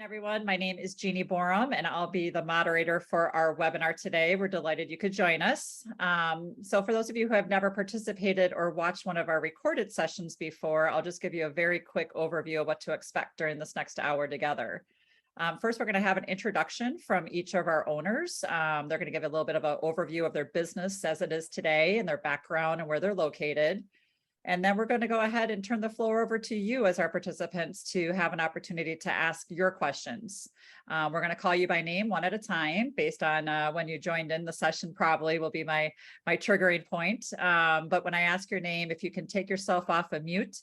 Everyone. My name is Jeannie Borum, and I'll be the moderator for our webinar today. We're delighted you could join us. So for those of you who have never participated or watched one of our recorded sessions before, I'll just give you a very quick overview of what to expect during this next hour together. First, we're going to have an introduction from each of our owners. They're going to give a little bit of an overview of their business as it is today and their background and where they're located. And then we're going to go ahead and turn the floor over to you as our participants to have an opportunity to ask your questions. We're going to call you by name one at a time based on when you joined in the session, probably will be my triggering point. But when I ask your name, if you can take yourself off of mute,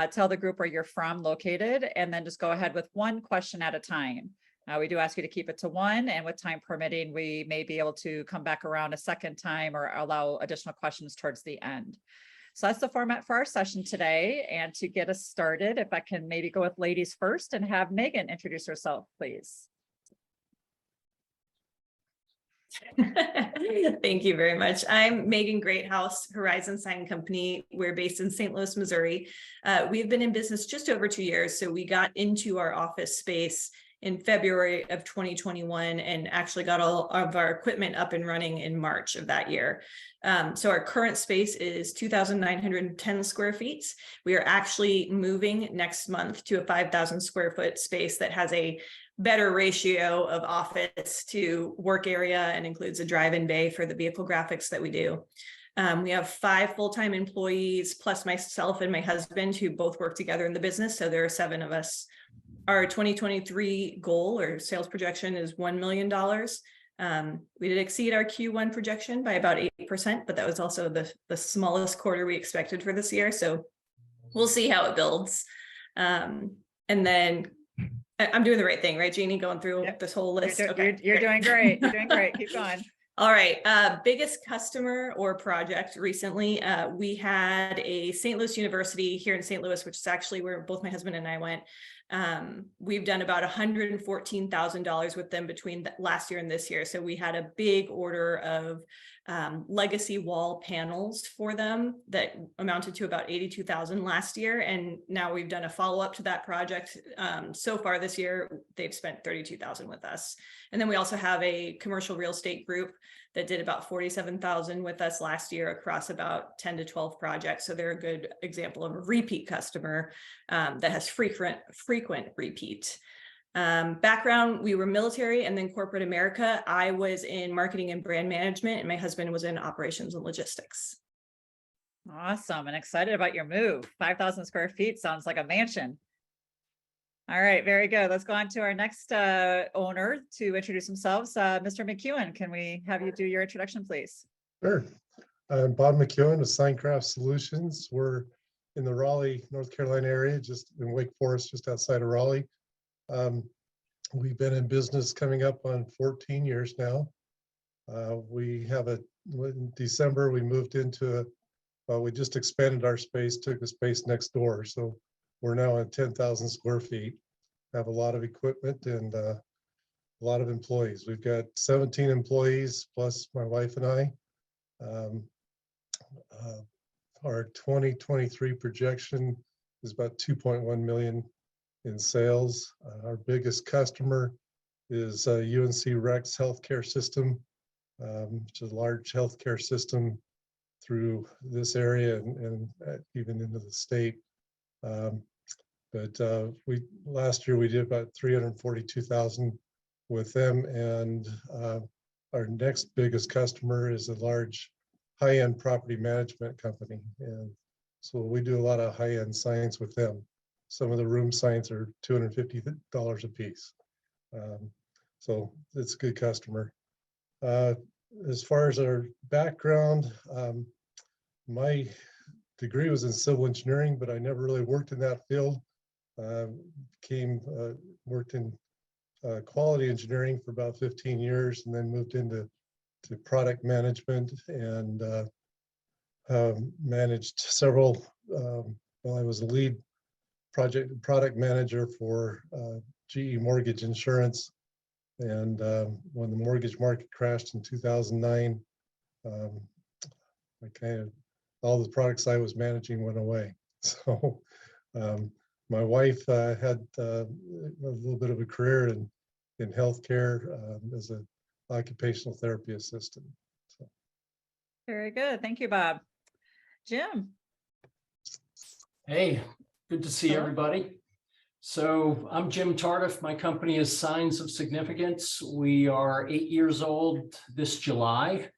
tell the group where you're from, located, and then just go ahead with one question at a time. We do ask you to keep it to one, and with time permitting, we may be able to come back around a second time or allow additional questions towards the end. So that's the format for our session today. And to get us started, if I can maybe go with ladies first and have Megan introduce herself, please. Thank you very much. I'm Megan Greathouse, Horizon Sign Company. We're based in St. Louis, Missouri. We've been in business just over 2 years. So we got into our office space in February of 2021 and actually got all of our equipment up and running in March of that year. So our current space is 2,910 square feet. We are actually moving next month to a 5,000 square foot space that has a better ratio of office to work area and includes a drive-in bay for the vehicle graphics that we do. We have 5 full-time employees plus myself and my husband who both work together in the business. So there are 7 of us. Our 2023 goal or sales projection is $1 million. We did exceed our Q1 projection by about 8%, but that was also the smallest quarter we expected for this year. So we'll see how it builds. And then I'm doing the right thing, right, Jeannie, going through this whole list? You're doing great. You're doing great. Keep going. All right. Biggest customer or project recently, we had a St. Louis University here in St. Louis, which is actually where both my husband and I went. We've done about $114,000 with them between last year and this year. So we had a big order of legacy wall panels for them that amounted to about $82,000 last year. And now we've done a follow-up to that project. So far this year, they've spent $32,000 with us. And then we also have a commercial real estate group that did about $47,000 with us last year across about 10 to 12 projects. So they're a good example of a repeat customer that has frequent repeat. Background, we were military and then corporate America. I was in marketing and brand management, and my husband was in operations and logistics. Awesome. And excited about your move. 5,000 square feet sounds like a mansion. All right, very good. Let's go on to our next owner to introduce themselves. Mr. McEwen, can we have you do your introduction, please? Sure. I'm Bob McEwen with Signcraft Solutions. We're in the Raleigh, North Carolina area, just in Wake Forest, just outside of Raleigh. We've been in business coming up on 14 years now. In December, we moved into we just expanded our space, took a space next door. So we're now at 10,000 square feet, have a lot of equipment and a lot of employees. We've got 17 employees plus my wife and I. Our 2023 projection is about 2.1 million in sales. Our biggest customer is UNC Rex Healthcare System, which is a large healthcare system through this area and even into the state. Last year we did about 342,000 with them, and our next biggest customer is a large high-end property management company, and so we do a lot of high-end signs with them. Some of the room signs are $250 a piece, so it's a good customer. As far as our background, my degree was in civil engineering, but I never really worked in that field. Worked in quality engineering for about 15 years, and then moved into product management and managed several. I was a lead product manager for GE Mortgage Insurance, and when the mortgage market crashed in 2009, all the products I was managing went away. So My wife had a little bit of a career in healthcare as an occupational therapy assistant. So. Very good. Thank you, Bob. Jim. Hey, good to see Hello. everybody. So I'm Jim Tardif. My company is Signs of Significance. We are 8 years old this July.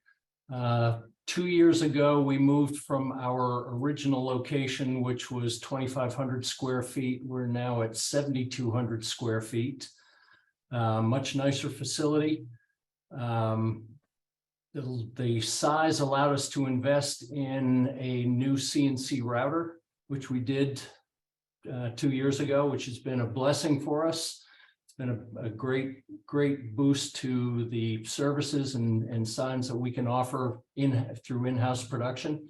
2 years ago, we moved from our original location, which was 2,500 square feet. We're now at 7,200 square feet. Much nicer facility. The size allowed us to invest in a new CNC router, which we did 2 years ago, which has been a blessing for us. It's been a great boost to the services and signs that we can offer through in-house production.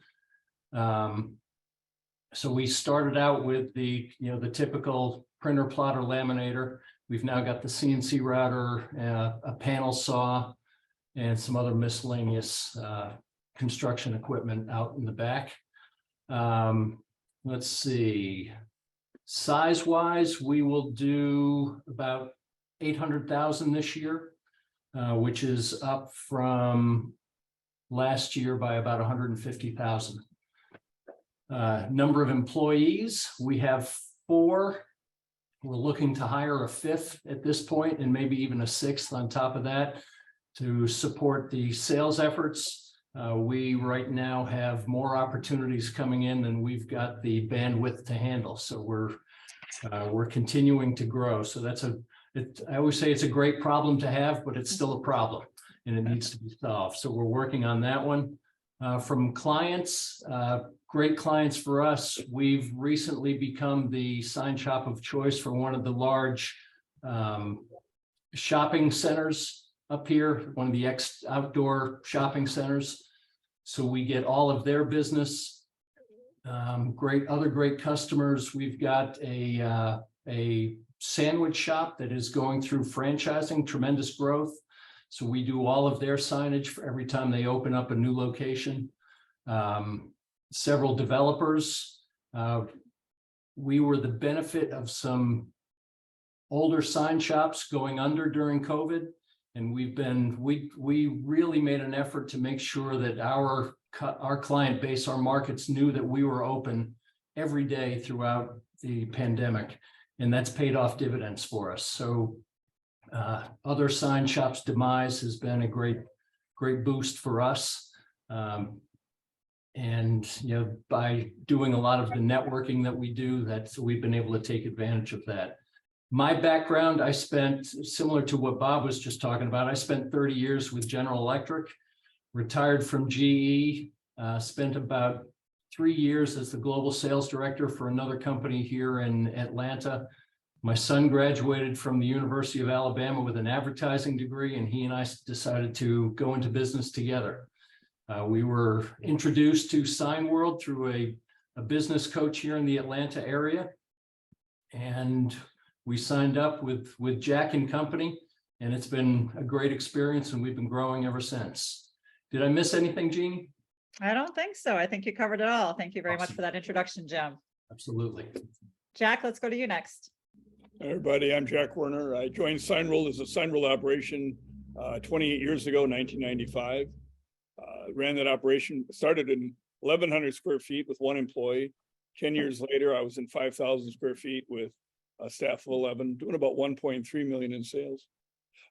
So we started out with the typical printer, plotter, laminator. We've now got the CNC router, a panel saw, and some other miscellaneous construction equipment out in the back. Let's see. Size-wise, we will do about 800,000 this year, which is up from last year by about 150,000. Number of employees, we have 4. We're looking to hire a 5th at this point, and maybe even a 6th on top of that to support the sales efforts. We right now have more opportunities coming in than we've got the bandwidth to handle. So we're continuing to grow. So I always say it's a great problem to have, but it's still a problem and it needs to be solved. So we're working on that one. From clients, great clients for us. We've recently become the sign shop of choice for one of the large shopping centers up here, one of the outdoor shopping centers. So we get all of their business. Other great customers. We've got a sandwich shop that is going through franchising, tremendous growth. So we do all of their signage for every time they open up a new location. Several developers. We were the benefit of some older sign shops going under during COVID. And we really made an effort to make sure that our client base, our markets knew that we were open every day throughout the pandemic, and that's paid off dividends for us. So other sign shops demise has been a great boost for us. And by doing a lot of the networking that we do, we've been able to take advantage of that. My background, I spent, similar to what Bob was just talking about, I spent 30 years with General Electric, retired from GE, spent about 3 years as the global sales director for another company here in Atlanta. My son graduated from the University of Alabama with an advertising degree, and he and I decided to go into business together. We were introduced to Signworld through a business coach here in the Atlanta area, and we signed up with Jack and Company, and it's been a great experience, and we've been growing ever since. Did I miss anything, Jeannie? I don't think so. I think you covered it all. Thank you very much Awesome. for that introduction, Jim. Absolutely. Jack, let's go to you next. Hi, everybody, I'm Jack Werner. I joined Signworld as a Signworld operation 28 years ago, 1995. Ran that operation, started in 1,100 square feet with 1 employee. 10 years later, I was in 5,000 square feet with a staff of 11, doing about 1.3 million in sales.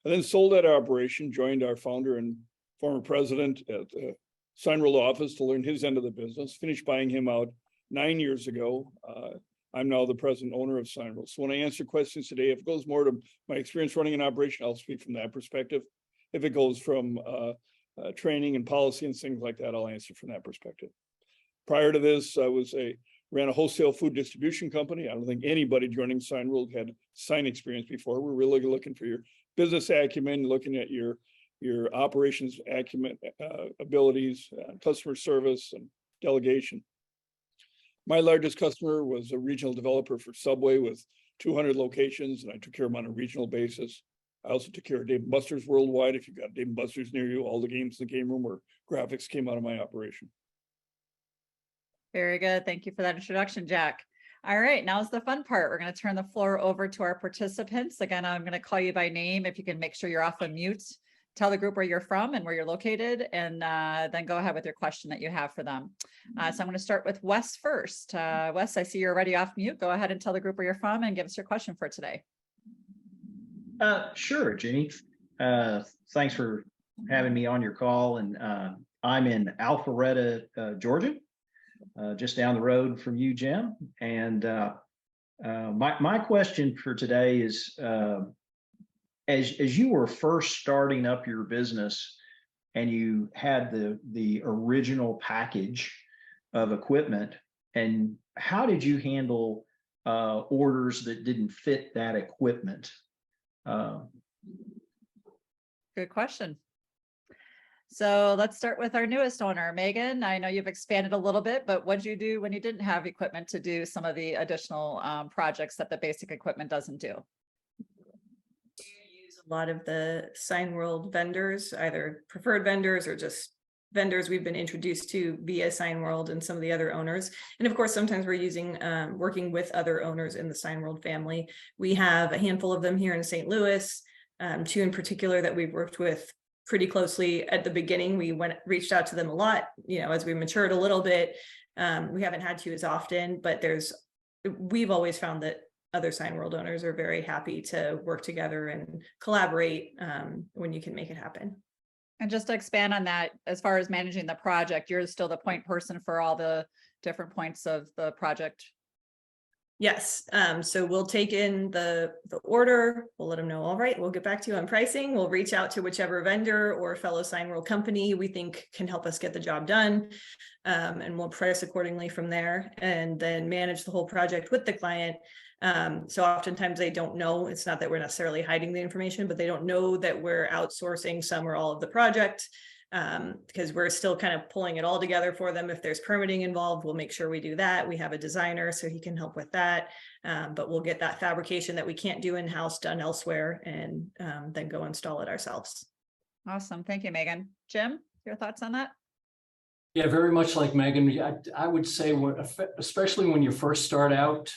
I then sold that operation, joined our founder and former president at the Signworld office to learn his end of the business, finished buying him out 9 years ago. I'm now the president owner of Signworld. So when I answer questions today, if it goes more to my experience running an operation, I'll speak from that perspective. If it goes from training and policy and things like that, I'll answer from that perspective. Prior to this, I ran a wholesale food distribution company. I don't think anybody joining Signworld had sign experience before. We're really looking for your business acumen, looking at your operations acumen, abilities, customer service, and delegation. My largest customer was a regional developer for Subway with 200 locations, and I took care of them on a regional basis. I also took care of Dave & Buster's worldwide. If you've got Dave & Buster's near you, all the games in the game room or graphics came out of my operation. Very good. Thank you for that introduction, Jack. All right, now's the fun part. We're going to turn the floor over to our participants. Again, I'm going to call you by name. If you can make sure you're off of mute, tell the group where you're from and where you're located, and then go ahead with your question that you have for them. So I'm going to start with Wes first. Wes, I see you're already off mute. Go ahead and tell the group where you're from and give us your question for today. Sure, Jenny. Thanks for having me on your call. And I'm in Alpharetta, Georgia, just down the road from you, Jim. And my question for today is, as you were first starting up your business and you had the original package of equipment, and how did you handle orders that didn't fit that equipment? Good question. So let's start with our newest owner, Megan. I know you've expanded a little bit, but what did you do when you didn't have equipment to do some of the additional projects that the basic equipment doesn't do? Use a lot of the Signworld vendors, either preferred vendors or just vendors we've been introduced to via Signworld and some of the other owners. And of course, sometimes we're using, working with other owners in the Signworld family. We have a handful of them here in St. Louis, two in particular that we've worked with pretty closely at the beginning. We reached out to them a lot, as we matured a little bit. We haven't had to as often, but we've always found that other Signworld owners are very happy to work together and collaborate when you can make it happen. And just to expand on that, as far as managing the project, you're still the point person for all the different points of the project. Yes. So we'll take in the order. We'll let them know, all right, we'll get back to you on pricing. We'll reach out to whichever vendor or fellow Signworld company we think can help us get the job done. And we'll price accordingly from there, and then manage the whole project with the client. So oftentimes they don't know, it's not that we're necessarily hiding the information, but they don't know that we're outsourcing some or all of the project, because we're still kind of pulling it all together for them. If there's permitting involved, we'll make sure we do that. We have a designer, so he can help with that. But we'll get that fabrication that we can't do in-house done elsewhere, and then go install it ourselves. Awesome. Thank you, Megan. Jim, your thoughts on that? Yeah, very much like Megan. I would say, especially when you first start out,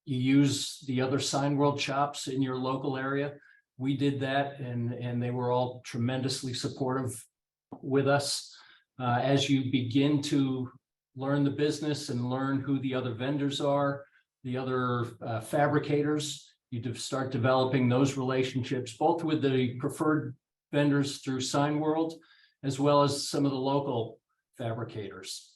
you use the other Signworld shops in your local area. We did that, and they were all tremendously supportive with us. As you begin to learn the business and learn who the other vendors are, the other fabricators, you start developing those relationships, both with the preferred vendors through Signworld, as well as some of the local fabricators.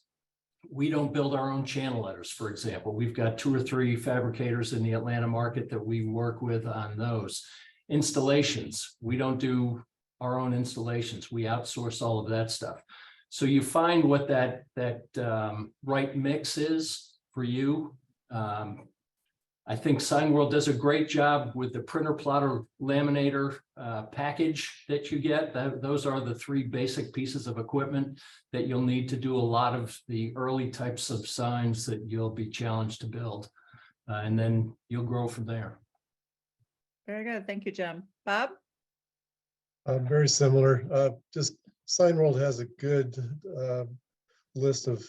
We don't build our own channel letters, for example. We've got 2 or 3 fabricators in the Atlanta market that we work with on those. Installations, we don't do our own installations. We outsource all of that stuff. So you find what that right mix is for you. I think Signworld does a great job with the printer, plotter, laminator package that you get. Those are the 3 basic pieces of equipment that you'll need to do a lot of the early types of signs that you'll be challenged to build. And then you'll grow from there. Very good. Thank you, Jim. Bob? Very similar. Just Signworld has a good list of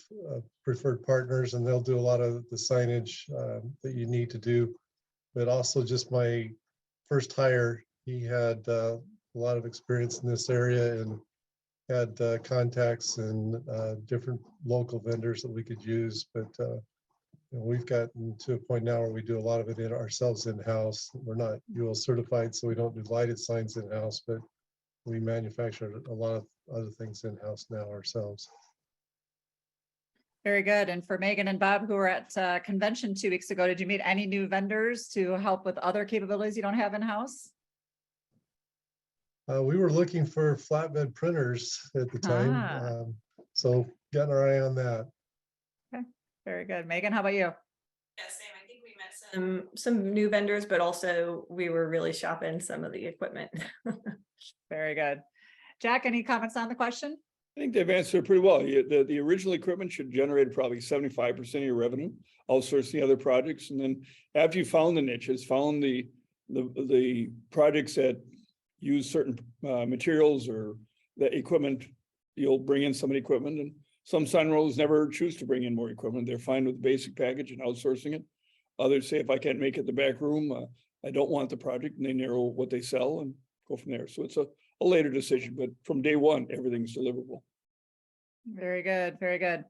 preferred partners, and they'll do a lot of the signage that you need to do. But also, just my first hire, he had a lot of experience in this area and had contacts and different local vendors that we could use. But we've gotten to a point now where we do a lot of it ourselves in-house. We're not UL certified, so we don't do lighted signs in-house, but we manufacture a lot of other things in-house now ourselves. Very good. And for Megan and Bob, who were at convention 2 weeks ago, did you meet any new vendors to help with other capabilities you don't have in-house? We were looking for flatbed printers at the time, so getting our eye on that. Okay, very good. Megan, how about you? Yeah, same. I think we met some new vendors, but also we were really shopping some of the equipment. Very good. Jack, any comments on the question? I think they've answered pretty well. The original equipment should generate probably 75% of your revenue, outsource the other projects. And then after you found the niches, found the projects that use certain materials or the equipment, you'll bring in some of the equipment and Some Signworlds never choose to bring in more equipment. They're fine with the basic package and outsourcing it. Others say, if I can't make it the back room, I don't want the project, and they narrow what they sell and go from there. So it's a later decision, but from day one, everything's deliverable. Very good, very good.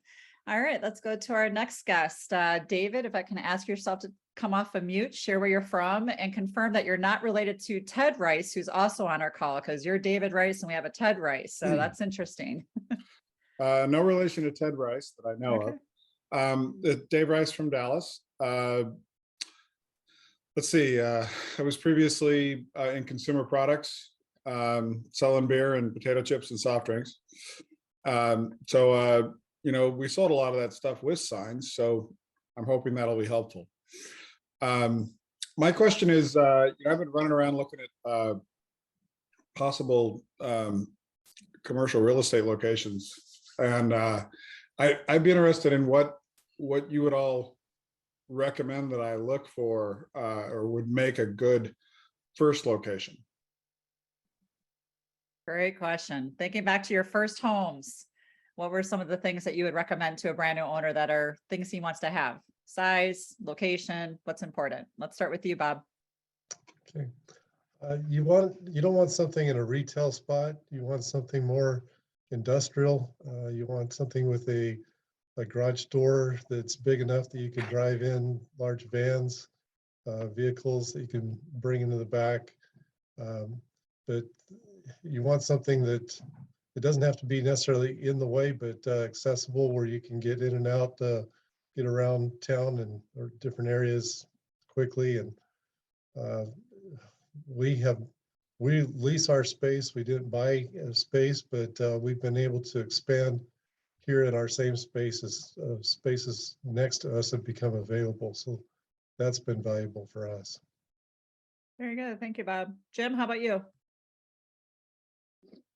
All right, let's go to our next guest. David, if I can ask yourself to come off of mute, share where you're from, and confirm that you're not related to Ted Rice, who's also on our call, because you're David Rice and we have a Ted Rice. So that's interesting. No relation to Ted Rice that I know of. Dave Rice from Dallas. Let's see, I was previously in consumer products, selling beer and potato chips and soft drinks. You know, we sold a lot of that stuff with signs, so I'm hoping that'll be helpful. My question is, you know, I've been running around looking at possible commercial real estate locations, and I'd be interested in what you would all recommend that I look for or would make a good first location. Great question. Thinking back to your first homes, what were some of the things that you would recommend to a brand new owner that are things he wants to have? Size, location, what's important? Let's start with you, Bob. Okay. You don't want something in a retail spot. You want something more industrial. You want something with a garage door that's big enough that you can drive in large vans, vehicles that you can bring into the back. But you want something that it doesn't have to be necessarily in the way, but accessible, where you can get in and out, get around town and or different areas quickly. And we lease our space. We didn't buy a space, but we've been able to expand here in our same spaces. Spaces next to us have become available. So that's been valuable for us. Very good. Thank you, Bob. Jim, how about you?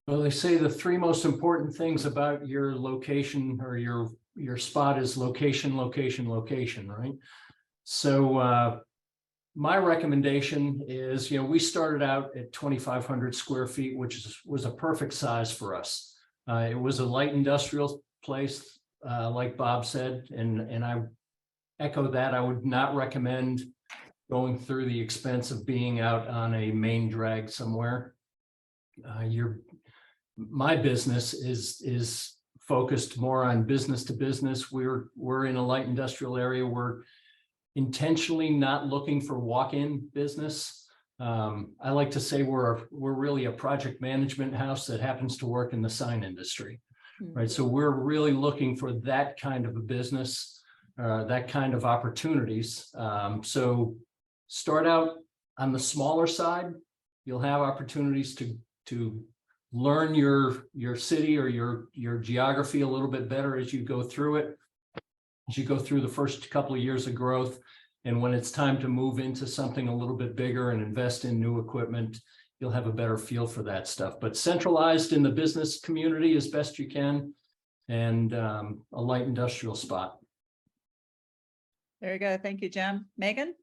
Well, they say the three most important things about your location or your spot is location, location, location, right? So my recommendation is, you know, we started out at 2,500 square feet, which was a perfect size for us. It was a light industrial place, like Bob said, and I echo that. I would not recommend going through the expense of being out on a main drag somewhere. My business is focused more on business to business. We're in a light industrial area. We're intentionally not looking for walk-in business. I like to say we're really a project management house that happens to work in the sign industry, right? So we're really looking for that kind of a business, that kind of opportunities. So start out on the smaller side. You'll have opportunities to learn your city or your geography a little bit better as you go through it, as you go through the first couple of years of growth. And when it's time to move into something a little bit bigger and invest in new equipment, you'll have a better feel for that stuff. But centralized in the business community as best you can, and a light industrial spot. Very good. Thank you, Jim. Megan?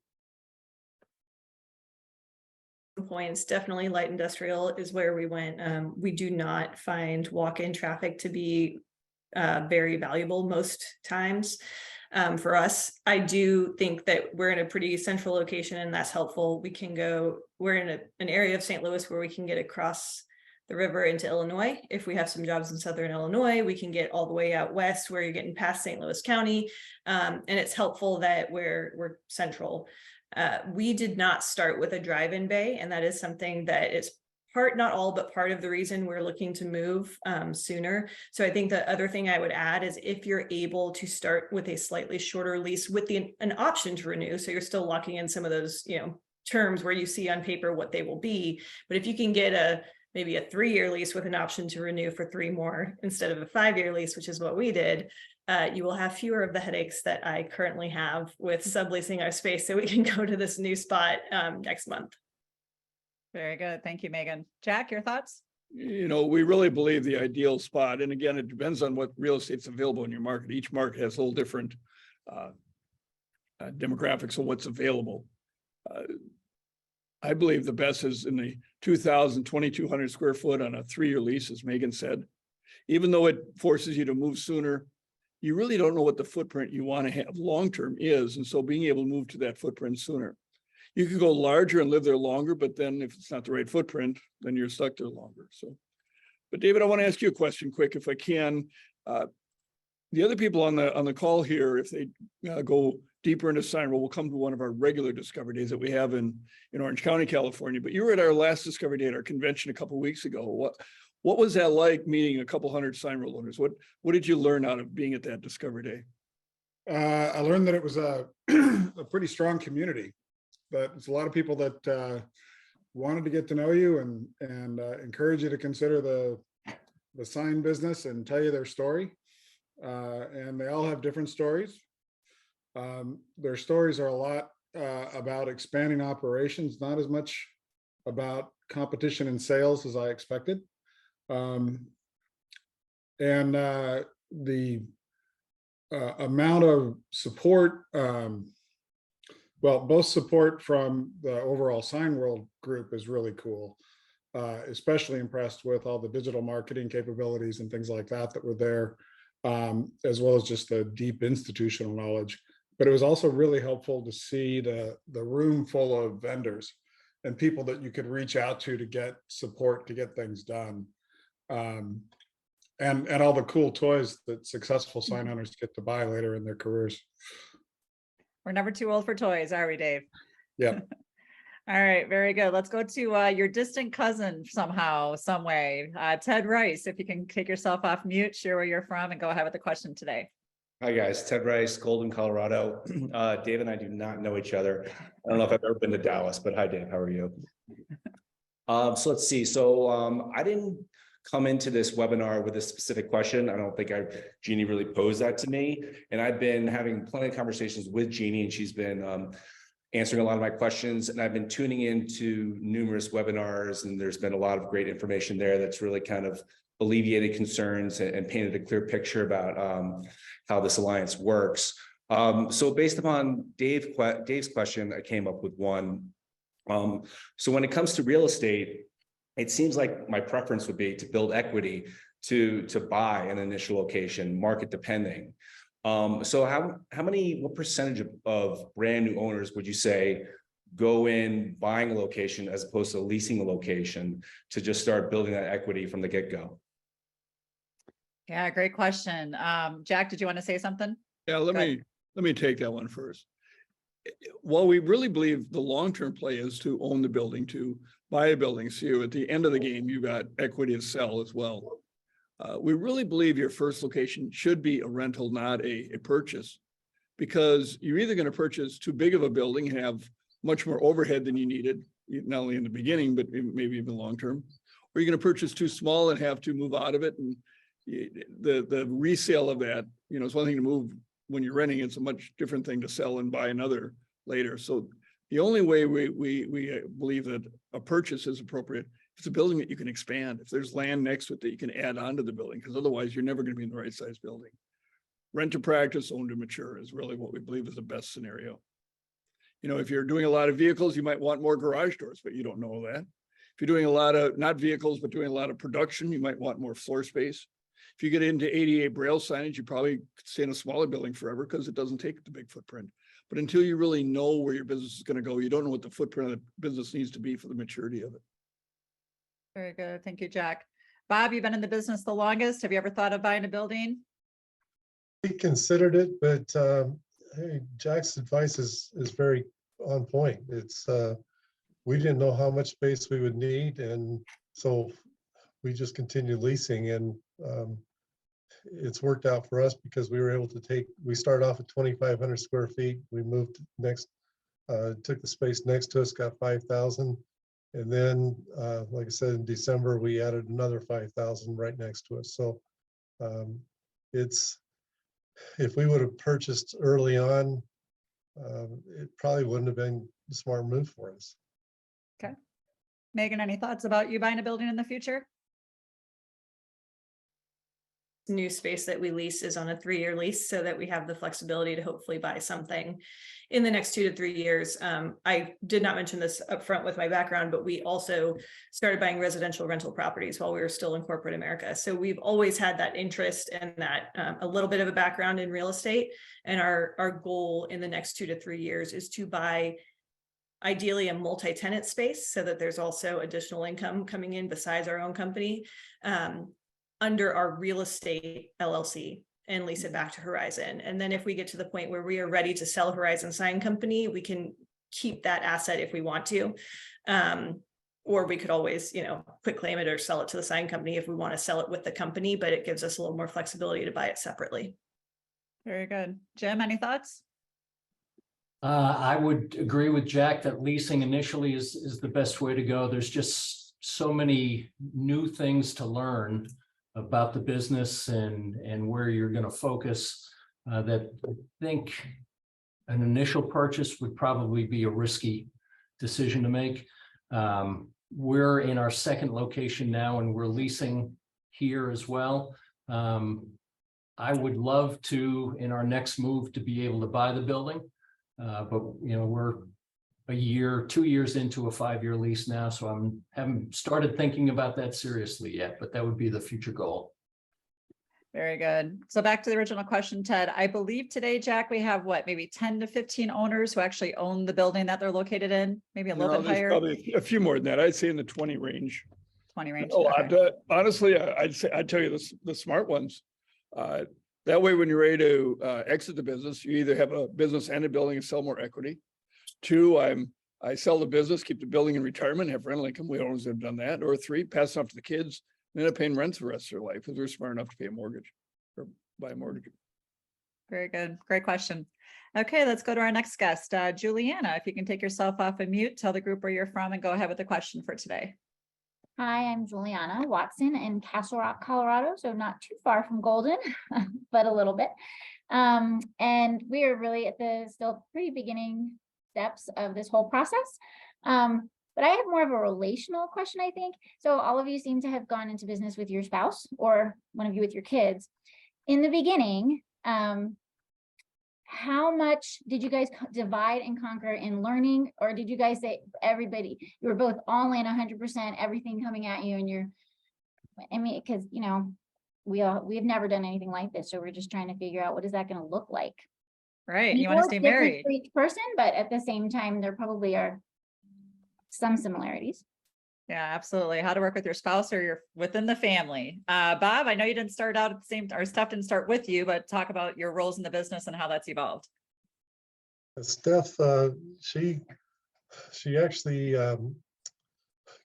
Points, definitely light industrial is where we went. We do not find walk-in traffic to be very valuable most times. For us, I do think that we're in a pretty central location, and that's helpful. We're in an area of St. Louis where we can get across the river into Illinois. If we have some jobs in Southern Illinois, we can get all the way out west where you're getting past St. Louis County. And it's helpful that we're central. We did not start with a drive-in bay, and that is something that is not all, but part of the reason we're looking to move sooner. So I think the other thing I would add is if you're able to start with a slightly shorter lease with an option to renew, so you're still locking in some of those, terms where you see on paper what they will be. But if you can get maybe a 3-year lease with an option to renew for 3 more instead of a 5-year lease, which is what we did, you will have fewer of the headaches that I currently have with subleasing our space so we can go to this new spot next month. Very good. Thank you, Megan. Jack, your thoughts? We really believe the ideal spot, and again, it depends on what real estate's available in your market. Each market has a little different demographics of what's available. I believe the best is in the 2,200 square foot on a 3-year lease, as Megan said. Even though it forces you to move sooner, you really don't know what the footprint you want to have long-term is. And so being able to move to that footprint sooner. You could go larger and live there longer, but then if it's not the right footprint, then you're stuck there longer. So, but David, I want to ask you a question quick, if I can. The other people on the call here, if they go deeper into Signworld, will come to one of our regular Discovery Days that we have in Orange County, California. But you were at our last Discovery Day at our convention a couple of weeks ago. What was that like, meeting a couple hundred Signworld owners? What did you learn out of being at that Discovery Day? I learned that it was a pretty strong community. That it's a lot of people that wanted to get to know you and encourage you to consider the sign business and tell you their story. And they all have different stories. Their stories are a lot about expanding operations, not as much about competition and sales as I expected. And the amount of support, well, both support from the overall Signworld group is really cool. Especially impressed with all the digital marketing capabilities and things like that were there, as well as just the deep institutional knowledge. But it was also really helpful to see the room full of vendors and people that you could reach out to get support, to get things done. And all the cool toys that successful sign owners get to buy later in their careers. We're never too old for toys, are we, Dave? Yeah. All right, very good. Let's go to your distant cousin somehow, some way. Ted Rice, if you can take yourself off mute, share where you're from, and go ahead with the question today. Hi guys, Ted Rice, Golden, Colorado. Dave and I do not know each other. I don't know if I've ever been to Dallas, but hi Dave, how are you? So let's see. So I didn't come into this webinar with a specific question. I don't think Jeannie really posed that to me. And I've been having plenty of conversations with Jeannie, and she's been answering a lot of my questions. And I've been tuning into numerous webinars, and there's been a lot of great information there that's really kind of alleviated concerns and painted a clear picture about how this alliance works. So based upon Dave's question, I came up with one. So when it comes to real estate, it seems like my preference would be to build equity to buy an initial location, market depending. So what percentage of brand new owners would you say go in buying a location as opposed to leasing a location to just start building that equity from the get-go? Yeah, great question. Jack, did you want to say something? Yeah, let me take that one first. While we really believe the long-term play is to own the building, to buy a building, so at the end of the game, you got equity to sell as well. We really believe your first location should be a rental, not a purchase, because you're either going to purchase too big of a building and have much more overhead than you needed, not only in the beginning, but maybe even long-term, or you're going to purchase too small and have to move out of it. And the resale of that, it's one thing to move when you're renting, it's a much different thing to sell and buy another later. So the only way we believe that a purchase is appropriate, if it's a building that you can expand, if there's land next to it that you can add on to the building, because otherwise you're never going to be in the right size building. Rent to practice, own to mature is really what we believe is the best scenario. If you're doing a lot of vehicles, you might want more garage doors, but you don't know that. If you're doing a lot of, not vehicles, but doing a lot of production, you might want more floor space. If you get into ADA Braille signage, you probably could stay in a smaller building forever because it doesn't take the big footprint. But until you really know where your business is going to go, you don't know what the footprint of the business needs to be for the maturity of it. Very good. Thank you, Jack. Bob, you've been in the business the longest. Have you ever thought of buying a building? We considered it, but hey, Jack's advice is very on point. It's we didn't know how much space we would need, and so we just continued leasing, and it's worked out for us because we were able to we started off at 2,500 square feet. We moved took the space next to us, got 5,000. And then, like I said, in December, we added another 5,000 right next to us. So if we would have purchased early on, it probably wouldn't have been a smart move for us. Okay. Megan, any thoughts about you buying a building in the future? new space that we lease is on a 3-year lease so that we have the flexibility to hopefully buy something in the next 2 to 3 years. I did not mention this up front with my background, but we also started buying residential rental properties while we were still in corporate America. So we've always had that interest and that a little bit of a background in real estate. And our goal in the next 2 to 3 years is to buy ideally a multi-tenant space so that there's also additional income coming in besides our own company under our real estate LLC and lease it back to Horizon. And then if we get to the point where we are ready to sell Horizon Sign Company, we can keep that asset if we want to. Or we could always, quit claim it or sell it to the sign company if we want to sell it with the company, but it gives us a little more flexibility to buy it separately. Very good. Jim, any thoughts? I would agree with Jack that leasing initially is the best way to go. There's just so many new things to learn about the business and where you're going to focus that I think an initial purchase would probably be a risky decision to make. We're in our second location now and we're leasing here as well. I would love to, in our next move, to be able to buy the building. But we're 2 years into a 5-year lease now, so I haven't started thinking about that seriously yet, but that would be the future goal. Very good. So back to the original question, Ted, I believe today, Jack, we have maybe 10 to 15 owners who actually own the building that they're located in, maybe a little bit there's higher, probably a few more than that. I'd say in the 20 range. 20 range. Oh, Okay. honestly, I'd tell you the smart ones. That way, when you're ready to exit the business, you either have a business and a building and sell more equity. 2, I sell the business, keep the building in retirement, have rental income. We always have done that. Or 3, pass it off to the kids, and end up paying rent for the rest of their life because they're smart enough to pay a mortgage or buy a mortgage. Very good. Great question. Okay, let's go to our next guest. Juliana, if you can take yourself off of mute, tell the group where you're from and go ahead with the question for today. Hi, I'm Juliana Watson in Castle Rock, Colorado, so not too far from Golden, but a little bit. And we are really at the still pretty beginning steps of this whole process. But I have more of a relational question, I think. So all of you seem to have gone into business with your spouse or one of you with your kids. In the beginning, how much did you guys divide and conquer in learning, or did you guys say everybody, you were both all in 100%, everything coming at you, and because we've never done anything like this, so we're just trying to figure out what is that going to look like. Right. You want to stay married for each person, but at the same time, there probably are some similarities. Yeah, absolutely. How to work with your spouse or you're within the family. Bob, I know you didn't start out at the same, or Steph didn't start with you, but talk about your roles in the business and how that's evolved. Steph, she actually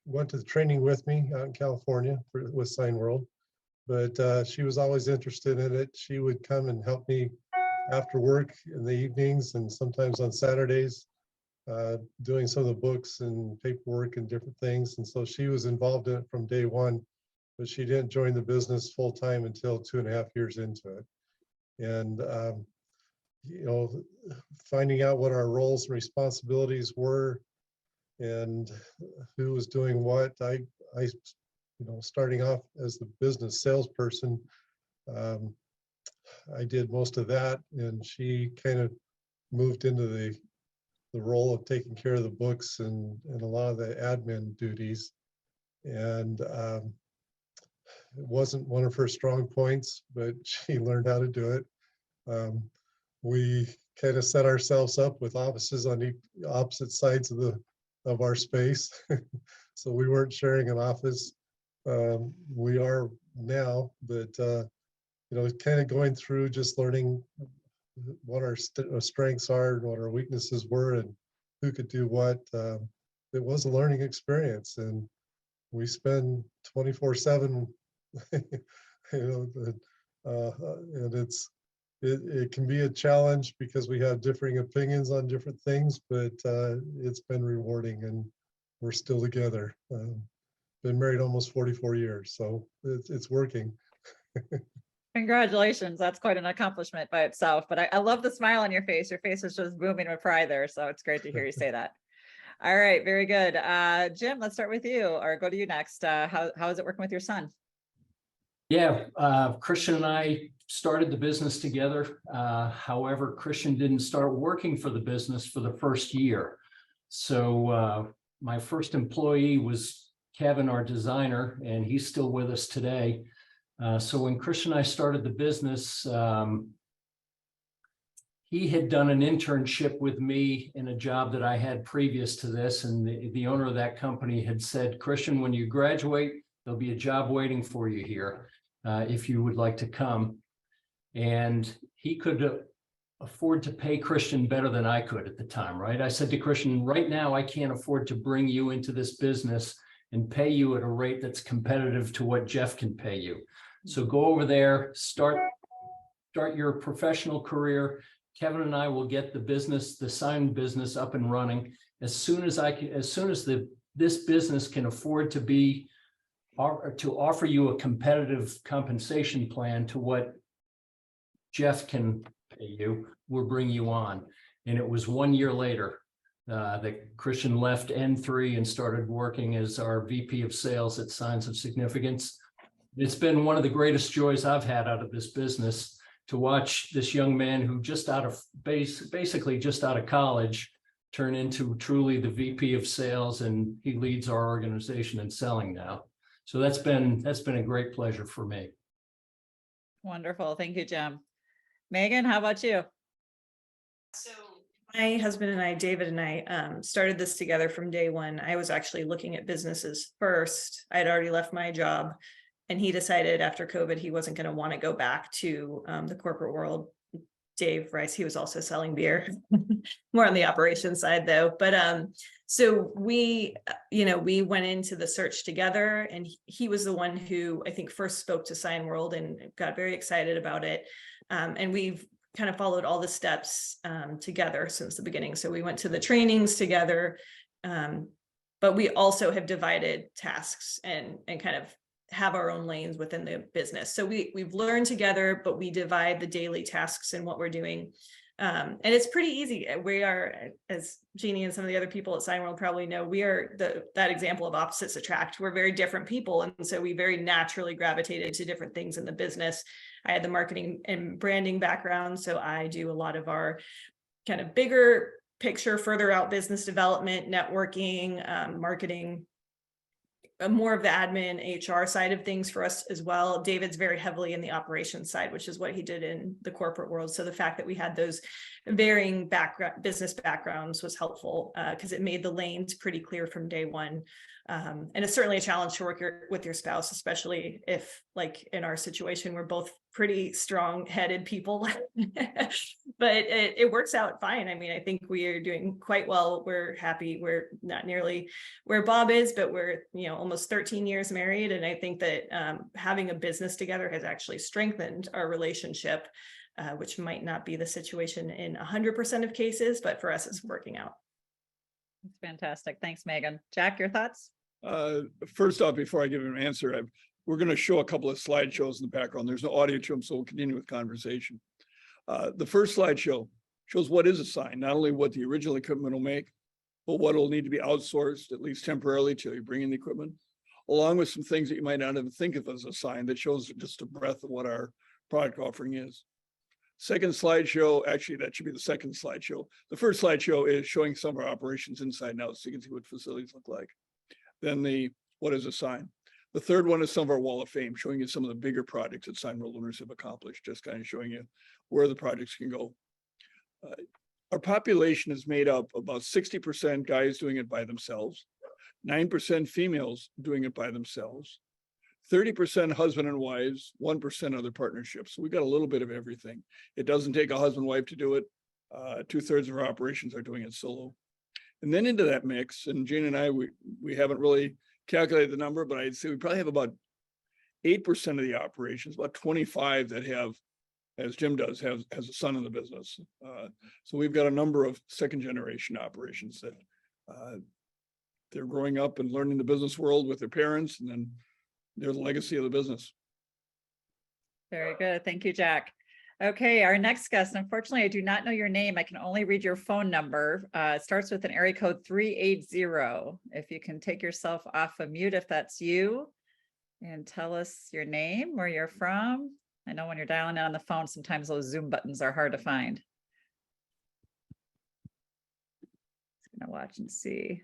went to the training with me out in California with Signworld, but she was always interested in it. She would come and help me after work in the evenings and sometimes on Saturdays, doing some of the books and paperwork and different things. And so she was involved in it from day one, but she didn't join the business full time until 2.5 years into it. And, finding out what our roles and responsibilities were and who was doing what, I starting off as the business salesperson, I did most of that, and she kind of moved into the role of taking care of the books and a lot of the admin duties. And it wasn't one of her strong points, but she learned how to do it. We kind of set ourselves up with offices on the opposite sides of our space. So we weren't sharing an office. We are now, but kind of going through just learning what our strengths are and what our weaknesses were and who could do what. It was a learning experience, and we spend 24/7, and it can be a challenge because we have differing opinions on different things, but it's been rewarding, and we're still together. Been married almost 44 years, so it's working. Congratulations. That's quite an accomplishment by itself, but I love the smile on your face. Your face is just booming with pride there. So it's great to hear you say that. All right. Very good. Jim, let's start with you or go to you next. How is it working with your son? Yeah, Christian and I started the business together. However, Christian didn't start working for the business for the first year. So my first employee was Kevin, our designer, and he's still with us today. So when Christian and I started the business, he had done an internship with me in a job that I had previous to this. And the owner of that company had said, Christian, when you graduate, there'll be a job waiting for you here if you would like to come. And he could afford to pay Christian better than I could at the time, right? I said to Christian, right now, I can't afford to bring you into this business and pay you at a rate that's competitive to what Jeff can pay you. So go over there, start your professional career. Kevin and I will get the business, the sign business up and running as soon as this business can afford to offer you a competitive compensation plan to what Jeff can pay you, we'll bring you on. And it was 1 year later that Christian left N3 and started working as our VP of sales at Signs of Significance. It's been one of the greatest joys I've had out of this business to watch this young man who basically just out of college turn into truly the VP of sales, and he leads our organization in selling now. So that's been a great pleasure for me. Wonderful. Thank you, Jim. Megan, how about you? So my husband and I, David and I, started this together from day one. I was actually looking at businesses first. I had already left my job, and he decided after COVID, he wasn't going to want to go back to the corporate world. Dave Rice, he was also selling beer, more on the operations side though. But so we went into the search together, and he was the one who I think first spoke to Signworld and got very excited about it. And we've kind of followed all the steps together since the beginning. So we went to the trainings together, but we also have divided tasks and kind of have our own lanes within the business. So we've learned together, but we divide the daily tasks and what we're doing. And it's pretty easy. We are, as Jeannie and some of the other people at Signworld probably know, we are that example of opposites attract. We're very different people. And so we very naturally gravitated to different things in the business. I had the marketing and branding background, so I do a lot of our kind of bigger picture, further out business development, networking, marketing, more of the admin HR side of things for us as well. David's very heavily in the operations side, which is what he did in the corporate world. So the fact that we had those varying business backgrounds was helpful because it made the lanes pretty clear from day one. And it's certainly a challenge to work with your spouse, especially if, like in our situation, we're both pretty strong-headed people, but it works out fine. I mean, I think we are doing quite well. We're happy. We're not nearly where Bob is, but we're, almost 13 years married. And I think that having a business together has actually strengthened our relationship, which might not be the situation in 100% of cases, but for us, it's working out. That's fantastic. Thanks, Megan. Jack, your thoughts? First off, before I give an answer, we're going to show a couple of slideshows in the background. There's no audio to them, so we'll continue with conversation. The first slideshow shows what is a sign, not only what the original equipment will make, but what will need to be outsourced, at least temporarily, till you bring in the equipment, along with some things that you might not even think of as a sign that shows just a breadth of what our product offering is. Second slideshow, actually, that should be the second slideshow. The first slideshow is showing some of our operations inside and out, so you can see what facilities look like. Then what is a sign? The third one is some of our wall of fame, showing you some of the bigger projects that Signworld Owners have accomplished, just kind of showing you where the projects can go. Our population is made up about 60% guys doing it by themselves, 9% females doing it by themselves, 30% husband and wives, 1% other partnerships. So we got a little bit of everything. It doesn't take a husband and wife to do it. 2/3 of our operations are doing it solo. And then into that mix, and Jane and I, we haven't really calculated the number, but I'd say we probably have about 8% of the operations, about 25 that have, as Jim does, has a son in the business. So we've got a number of second generation operations that they're growing up and learning the business world with their parents, and then they're the legacy of the business. Very good. Thank you, Jack. Okay, our next guest, unfortunately, I do not know your name. I can only read your phone number. It starts with an area code 380. If you can take yourself off of mute, if that's you, And tell us your name, where you're from. I know when you're dialing in on the phone, sometimes those Zoom buttons are hard to find. Gonna watch and see.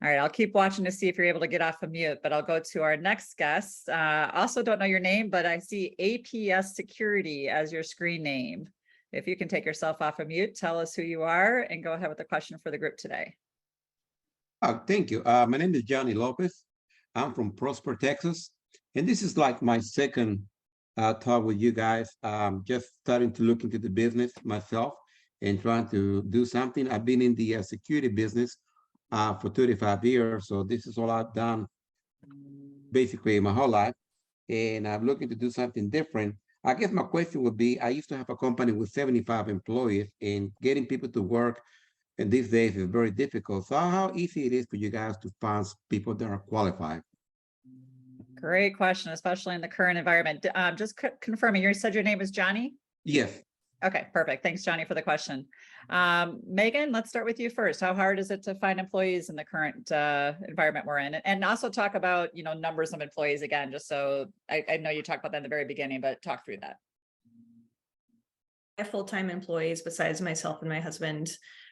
All right, I'll keep watching to see if you're able to get off of mute, but I'll go to our next guest. Also don't know your name, but I see APS Security as your screen name. If you can take yourself off of mute, tell us who you are and go ahead with the question for the group today. Oh, thank you. My name is Johnny Lopez. I'm from Prosper, Texas. And this is like my second talk with you guys. Just starting to look into the business myself and trying to do something. I've been in the security business for 35 years. So this is all I've done basically my whole life. And I'm looking to do something different. I guess my question would be, I used to have a company with 75 employees, and getting people to work and these days is very difficult. So how easy it is for you guys to find people that are qualified? Great question, especially in the current environment. Just confirming, you said your name is Johnny? Yes. Okay, perfect. Thanks, Johnny, for the question. Megan, let's start with you first. How hard is it to find employees in the current environment we're in? And also talk about, numbers of employees again, just so I know you talked about that in the very beginning, but talk through that. I have full-time employees besides myself and my husband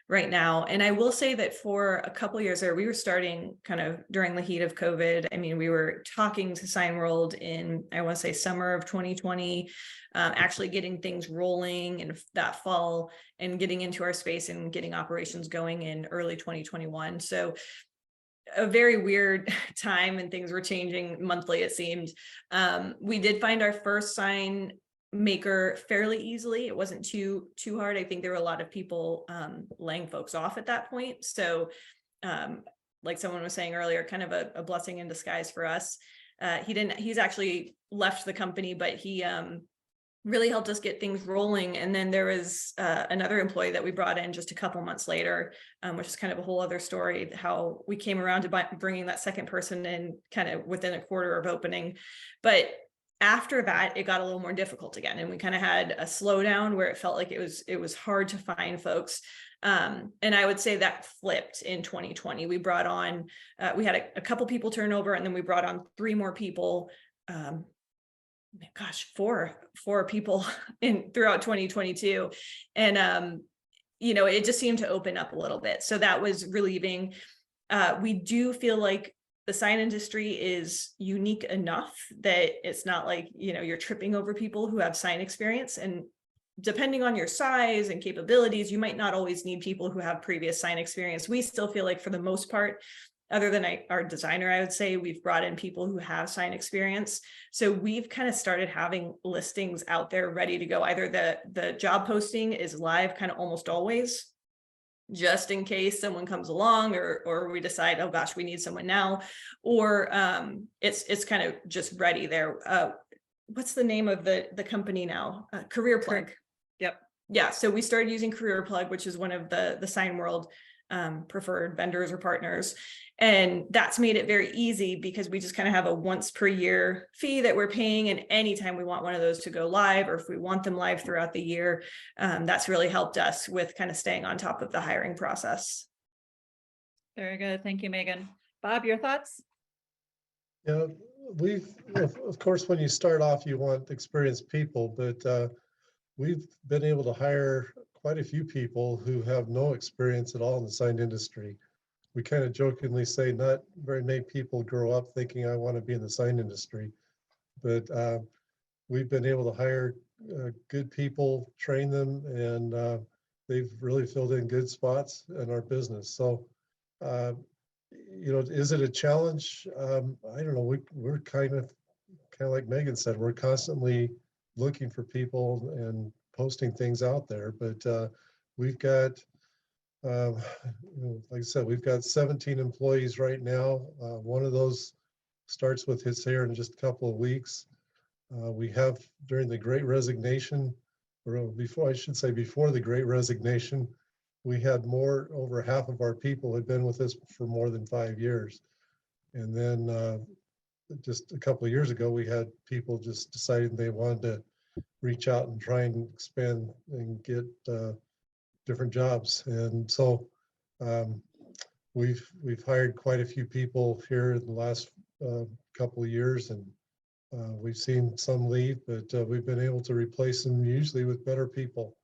right now. And I will say that for a couple of years there, we were starting kind of during the heat of COVID. I mean, we were talking to Signworld in, I want to say summer of 2020, actually getting things rolling in that fall and getting into our space and getting operations going in early 2021. So a very weird time, and things were changing monthly, it seemed. We did find our first sign maker fairly easily. It wasn't too hard. I think there were a lot of people laying folks off at that point. So like someone was saying earlier, kind of a blessing in disguise for us. He's actually left the company, but he really helped us get things rolling. And then there was another employee that we brought in just a couple months later, which is kind of a whole other story, how we came around to bringing that second person in kind of within a quarter of opening. But after that, it got a little more difficult again. And we kind of had a slowdown where it felt like it was hard to find folks. And I would say that flipped in 2020. We brought on, we had a couple people turn over, and then we brought on 3 more people. Four people throughout 2022. And, it just seemed to open up a little bit. So that was relieving. We do feel like the sign industry is unique enough that it's not like, you're tripping over people who have sign experience. And depending on your size and capabilities, you might not always need people who have previous sign experience. We still feel like for the most part, other than our designer, I would say, we've brought in people who have sign experience. So we've kind of started having listings out there ready to go. Either the job posting is live kind of almost always, just in case someone comes along or we decide, oh gosh, we need someone now, or it's kind of just ready there. What's the name of the company now? Career Plug. Yep. Yeah. So we started using Career Plug, which is one of the Signworld preferred vendors or partners. And that's made it very easy because we just kind of have a once per year fee that we're paying. And anytime we want one of those to go live, or if we want them live throughout the year, that's really helped us with kind of staying on top of the hiring process. Very good. Thank you, Megan. Bob, your thoughts? Yeah, of course, when you start off, you want experienced people, but we've been able to hire quite a few people who have no experience at all in the sign industry. We kind of jokingly say not very many people grow up thinking I want to be in the sign industry, but we've been able to hire good people, train them, and they've really filled in good spots in our business. So, is it a challenge? I don't know. We're kind of like Megan said, we're constantly looking for people and posting things out there, but we've got, like I said, we've got 17 employees right now. One of those starts with his here in just a couple of weeks. We have during the Great Resignation, or before the Great Resignation, we had over half of our people had been with us for more than 5 years. And then just a couple of years ago, we had people just deciding they wanted to reach out and try and expand and get different jobs. And so we've hired quite a few people here in the last couple of years, and we've seen some leave, but we've been able to replace them usually with better people.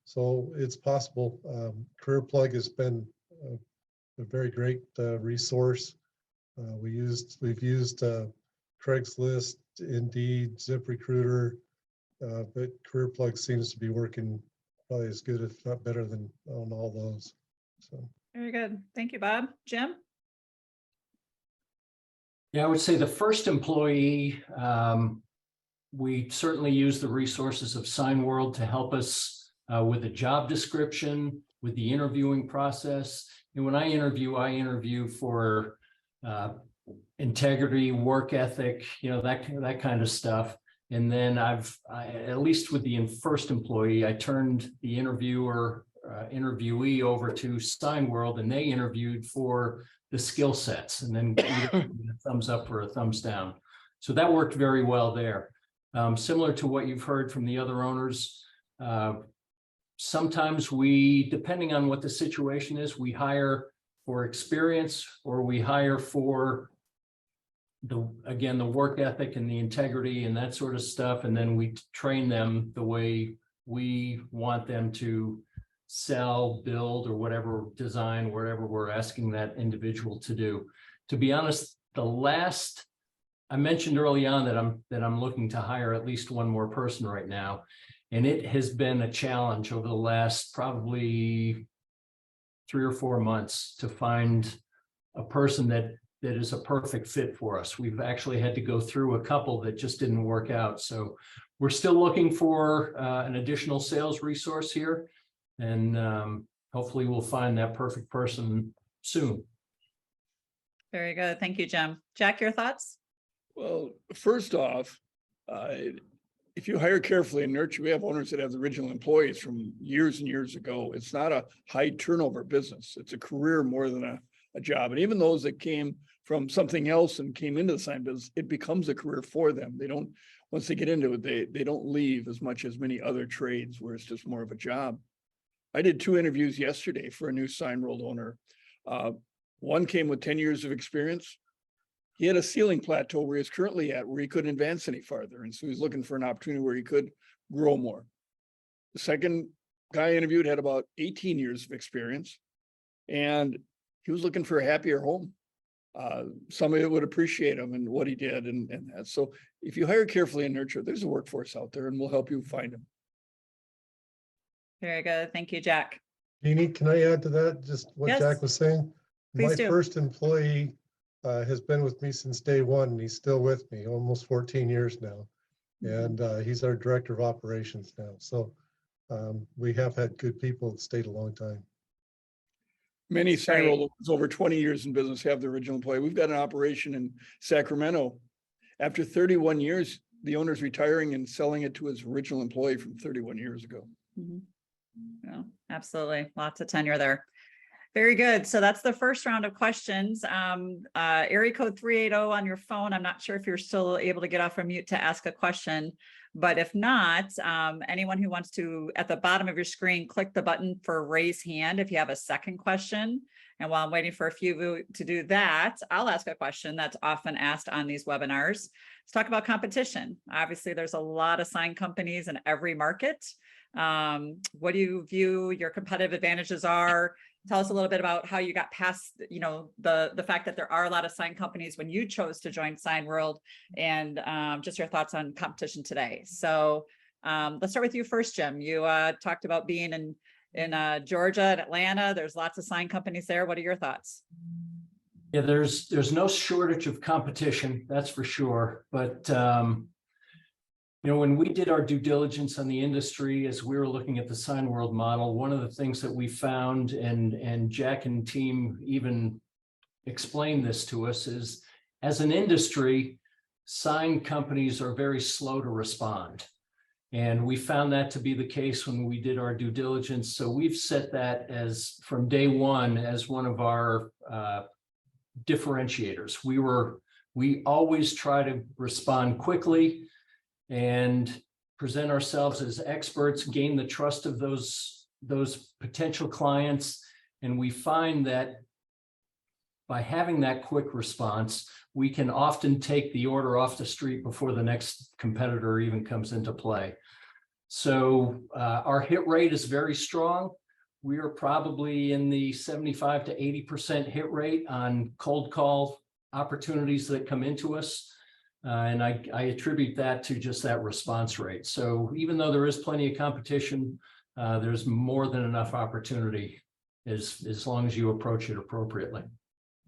So it's possible. Career Plug has been a very great resource. We've used Craigslist, Indeed, ZipRecruiter, but Career Plug seems to be working probably as good, if not better, than on all those. So Very good. Thank you, Bob. Jim? Yeah, I would say the first employee, we certainly use the resources of Signworld to help us with a job description, with the interviewing process. And when I interview for integrity, work ethic, that kind of stuff. And then at least with the first employee, I turned the interviewee over to Signworld, and they interviewed for the skill sets, and then either a thumbs up or a thumbs down. So that worked very well there. Similar to what you've heard from the other owners, sometimes depending on what the situation is, we hire for experience, or we hire for the work ethic and the integrity and that sort of stuff. And then we train them the way we want them to sell, build, or whatever, design, whatever we're asking that individual to do. To be honest, I mentioned early on that I'm looking to hire at least one more person right now. And it has been a challenge over the last probably 3 or 4 months to find a person that is a perfect fit for us. We've actually had to go through a couple that just didn't work out. So we're still looking for an additional sales resource here. And hopefully we'll find that perfect person soon. Very good. Thank you, Jim. Jack, your thoughts? Well, first off, if you hire carefully and nurture, we have owners that have the original employees from years and years ago. It's not a high turnover business. It's a career more than a job. And even those that came from something else and came into the sign business, it becomes a career for them. They don't, once they get into it, they don't leave as much as many other trades where it's just more of a job. I did 2 interviews yesterday for a new Signworld owner. One came with 10 years of experience. He had a ceiling plateau where he's currently at, where he couldn't advance any farther. And so he's looking for an opportunity where he could grow more. The second guy I interviewed had about 18 years of experience, and he was looking for a happier home. Somebody that would appreciate him and what he did and that. So if you hire carefully and nurture, there's a workforce out there, and we'll help you find them. Very good. Thank you, Jack. Jeannie, can I add to that? Just what Yes. Jack was saying? Please My do. first employee has been with me since day one, and he's still with me, almost 14 years now. And he's our director of operations now. So we have had good people that stayed a long time. Many Great. Signworld owners over 20 years in business have the original employee. We've got an operation in Sacramento. After 31 years, the owner's retiring and selling it to his original employee from 31 years ago. Yeah, absolutely. Lots of tenure there. Very good. So that's the first round of questions. Area code 380 on your phone. I'm not sure if you're still able to get off from mute to ask a question, but if not, anyone who wants to, at the bottom of your screen, click the button for raise hand if you have a second question. And while I'm waiting for a few to do that, I'll ask a question that's often asked on these webinars. Let's talk about competition. Obviously, there's a lot of sign companies in every market. What do you view your competitive advantages are? Tell us a little bit about how you got past, the fact that there are a lot of sign companies when you chose to join Signworld, and just your thoughts on competition today. So let's start with you first, Jim. You talked about being in Georgia and Atlanta. There's lots of sign companies there. What are your thoughts? Yeah, there's no shortage of competition, that's for sure. But when we did our due diligence on the industry, as we were looking at the Signworld model, one of the things that we found, and Jack and team even explained this to us, is as an industry, sign companies are very slow to respond. And we found that to be the case when we did our due diligence. So we've set that as, from day one, as one of our differentiators. We always try to respond quickly and present ourselves as experts, gain the trust of those potential clients. And we find that by having that quick response, we can often take the order off the street before the next competitor even comes into play. So our hit rate is very strong. We are probably in the 75 to 80% hit rate on cold call opportunities that come into us. And I attribute that to just that response rate. So even though there is plenty of competition, there's more than enough opportunity as long as you approach it appropriately.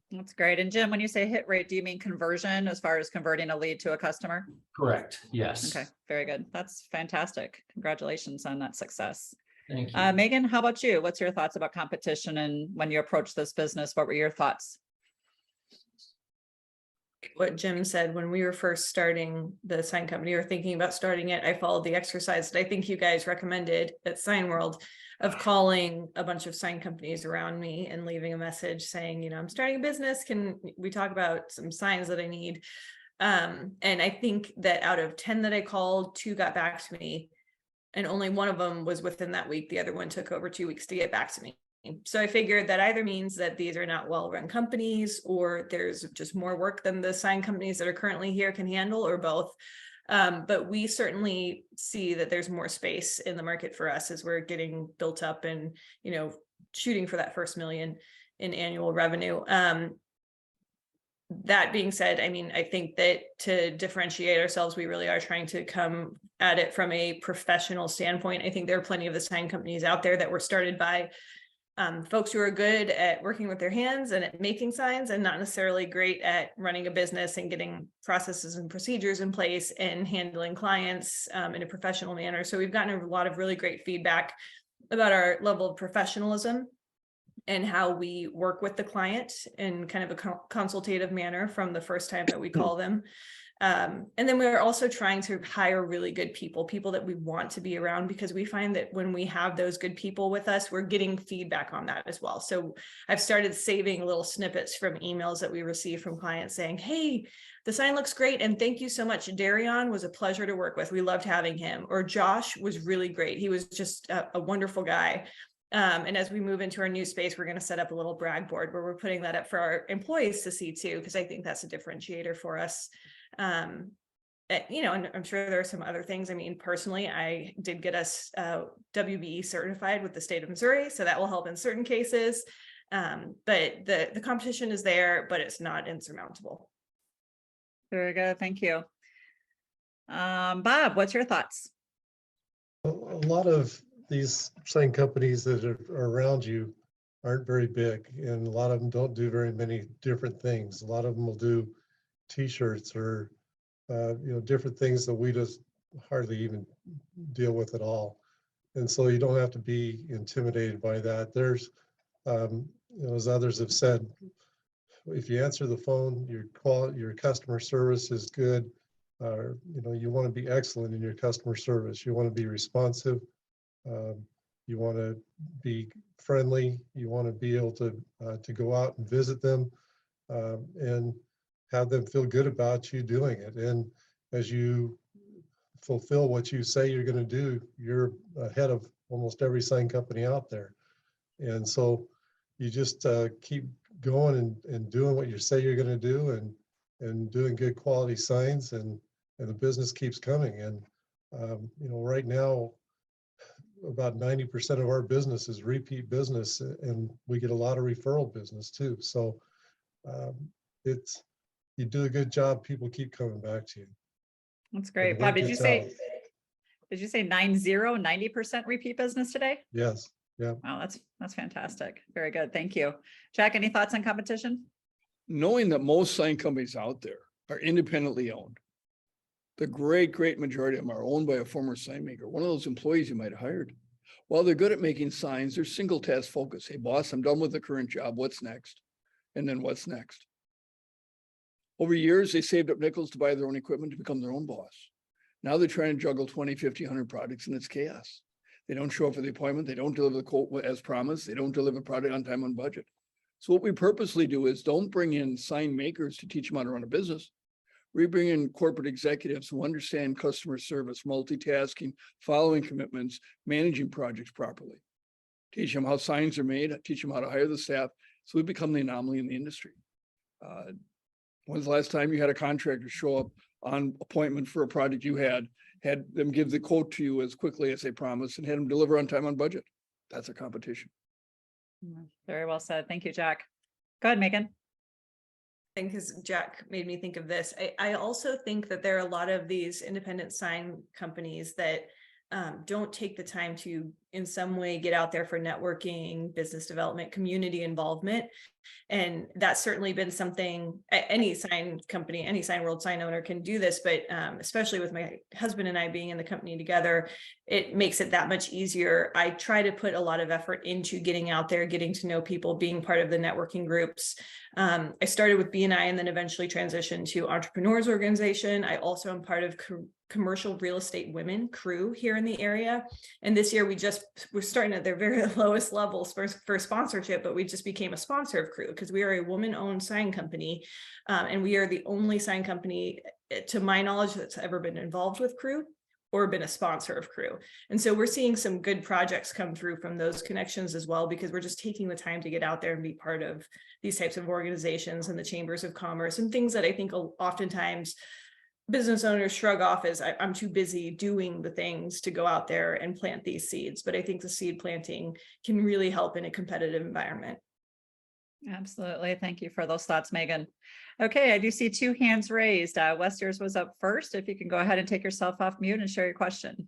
That's great. And Jim, when you say hit rate, do you mean conversion as far as converting a lead to a customer? Correct. Yes. Okay, very good. That's fantastic. Congratulations on that success. Thank you. Megan, how about you? What's your thoughts about competition? And when you approach this business, what were your thoughts? What Jim said, when we were first starting the sign company or thinking about starting it, I followed the exercise that I think you guys recommended at Signworld of calling a bunch of sign companies around me and leaving a message saying, you know, I'm starting a business. Can we talk about some signs that I need? And I think that out of 10 that I called, 2 got back to me, and only one of them was within that week. The other one took over 2 weeks to get back to me. So I figured that either means that these are not well-run companies, or there's just more work than the sign companies that are currently here can handle, or both. But we certainly see that there's more space in the market for us as we're getting built up and, you know, shooting for that first $1 million in annual revenue. That being said, I mean, I think that to differentiate ourselves, we really are trying to come at it from a professional standpoint. I think there are plenty of the sign companies out there that were started by folks who are good at working with their hands and at making signs, and not necessarily great at running a business and getting processes and procedures in place and handling clients in a professional manner. So we've gotten a lot of really great feedback about our level of professionalism and how we work with the client in kind of a consultative manner from the first time that we call them. And then we're also trying to hire really good people that we want to be around, because we find that when we have those good people with us, we're getting feedback on that as well. So I've started saving little snippets from emails that we receive from clients saying, hey, the sign looks great, and thank you so much. Darion was a pleasure to work with. We loved having him. Or Josh was really great. He was just a wonderful guy. And as we move into our new space, we're going to set up a little brag board where we're putting that up for our employees to see too, because I think that's a differentiator for us. You know, and I'm sure there are some other things. I mean, personally, I did get us WBE certified with the state of Missouri, so that will help in certain cases. But the competition is there, but it's not insurmountable. Very good. Thank you. Bob, what's your thoughts? A lot of these sign companies that are around you aren't very big, and a lot of them don't do very many different things. A lot of them will do T-shirts or you know, different things that we just hardly even deal with at all. And so you don't have to be intimidated by that. There's you know, as others have said, if you answer the phone, your customer service is good. You know, you want to be excellent in your customer service. You want to be responsive. You want to be friendly. You want to be able to go out and visit them and have them feel good about you doing it. And as you fulfill what you say you're going to do, you're ahead of almost every sign company out there. And so you just keep going and doing what you say you're going to do, and doing good quality signs, and the business keeps coming. And you know, right now, about 90% of our business is repeat business, and we get a lot of referral business too. So you do a good job, people keep coming back to you. That's great. Bob, did you say 90% repeat business today? Yes. Yeah. Wow, that's fantastic. Very good. Thank you. Jack, any thoughts on competition? Knowing that most sign companies out there are independently owned, the great majority of them are owned by a former sign maker, one of those employees you might have hired. While they're good at making signs, they're single task focused. Hey boss, I'm done with the current job. What's next? And then what's next? Over years, they saved up nickels to buy their own equipment to become their own boss. Now they're trying to juggle 20, 50, 100 products, and it's chaos. They don't show up for the appointment. They don't deliver the quote as promised. They don't deliver product on time, on budget. So what we purposely do is don't bring in sign makers to teach them how to run a business. We bring in corporate executives who understand customer service, multitasking, following commitments, managing projects properly. Teach them how signs are made, teach them how to hire the staff. So we become the anomaly in the industry. When's the last time you had a contractor show up on appointment for a project you had them give the quote to you as quickly as they promised and had them deliver on time on budget? That's a competition. Very well said. Thank you, Jack. Go ahead, Megan. Because Jack made me think of this. I also think that there are a lot of these independent sign companies that don't take the time to in some way get out there for networking, business development, community involvement. And that's certainly been something any sign company, any Signworld sign owner can do this, but especially with my husband and I being in the company together, it makes it that much easier. I try to put a lot of effort into getting out there, getting to know people, being part of the networking groups. I started with BNI and then eventually transitioned to Entrepreneurs Organization. I also am part of Commercial Real Estate Women crew here in the area. And this year we're starting at their very lowest levels for sponsorship, but we just became a sponsor of crew because we are a woman-owned sign company. And we are the only sign company, to my knowledge, that's ever been involved with crew or been a sponsor of crew. And so we're seeing some good projects come through from those connections as well, because we're just taking the time to get out there and be part of these types of organizations and the chambers of commerce and things that I think oftentimes business owners shrug off as I'm too busy doing the things to go out there and plant these seeds. But I think the seed planting can really help in a competitive environment. Absolutely. Thank you for those thoughts, Megan. Okay, I do see 2 hands raised. Wes, yours was up first. If you can go ahead and take yourself off mute and share your question.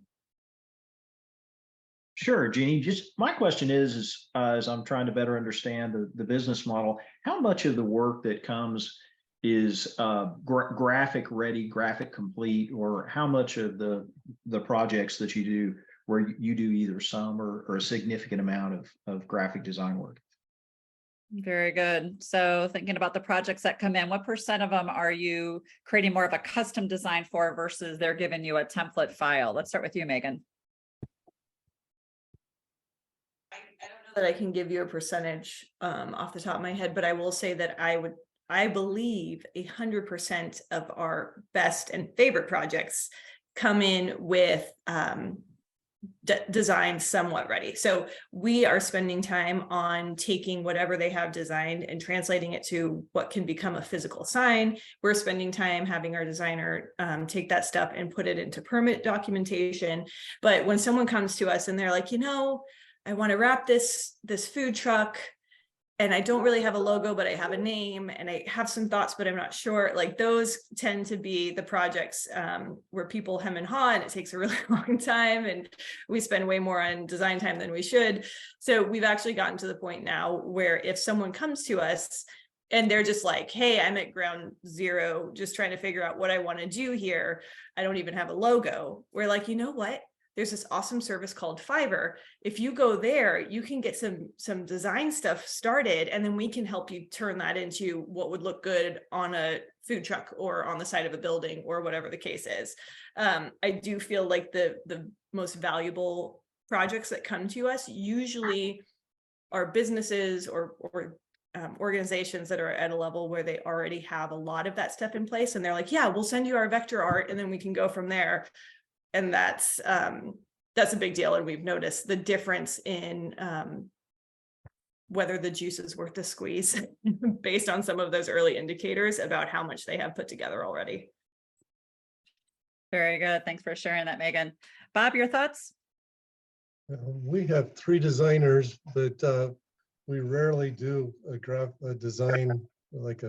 Sure, Jeannie. Just my question is as I'm trying to better understand the business model, how much of the work that comes is graphic ready, graphic complete, or how much of the projects that you do where you do either some or a significant amount of graphic design work? Very good. So thinking about the projects that come in, what % of them are you creating more of a custom design for versus they're giving you a template file? Let's start with you, Megan. I don't know that I can give you a percentage off the top of my head, but I will say that I believe 100% of our best and favorite projects come in with design somewhat ready. So we are spending time on taking whatever they have designed and translating it to what can become a physical sign. We're spending time having our designer take that stuff and put it into permit documentation. But when someone comes to us and they're like, I want to wrap this food truck, and I don't really have a logo, but I have a name and I have some thoughts, but I'm not sure. Like those tend to be the projects where people hem and haw and it takes a really long time and we spend way more on design time than we should. So we've actually gotten to the point now where if someone comes to us and they're just like, hey, I'm at ground zero, just trying to figure out what I want to do here. I don't even have a logo. We're like, you know what? There's this awesome service called Fiverr. If you go there, you can get some design stuff started, and then we can help you turn that into what would look good on a food truck or on the side of a building or whatever the case is. I do feel like the most valuable projects that come to us usually are businesses or organizations that are at a level where they already have a lot of that stuff in place. And they're like, yeah, we'll send you our vector art and then we can go from there. And that's a big deal. And we've noticed the difference in whether the juice is worth the squeeze based on some of those early indicators about how much they have put together already. Very good. Thanks for sharing that, Megan. Bob, your thoughts? We have 3 designers, but we rarely do a design like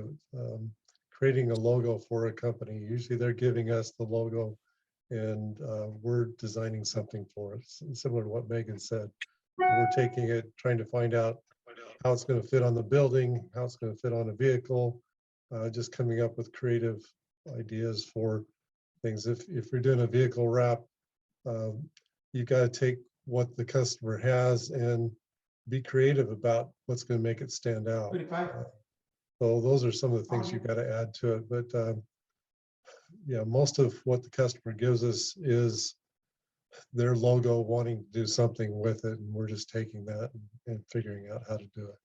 creating a logo for a company. Usually they're giving us the logo and we're designing something for us. And similar to what Megan said, we're taking it, trying to find out how it's going to fit on the building, how it's going to fit on a vehicle, just coming up with creative ideas for things. If you're doing a vehicle wrap, you got to take what the customer has and be creative about what's going to make it stand out. So those are some of the things you got to add to it. But yeah, most of what the customer gives us is their logo, wanting to do something with it, and we're just taking that and figuring out how to do it.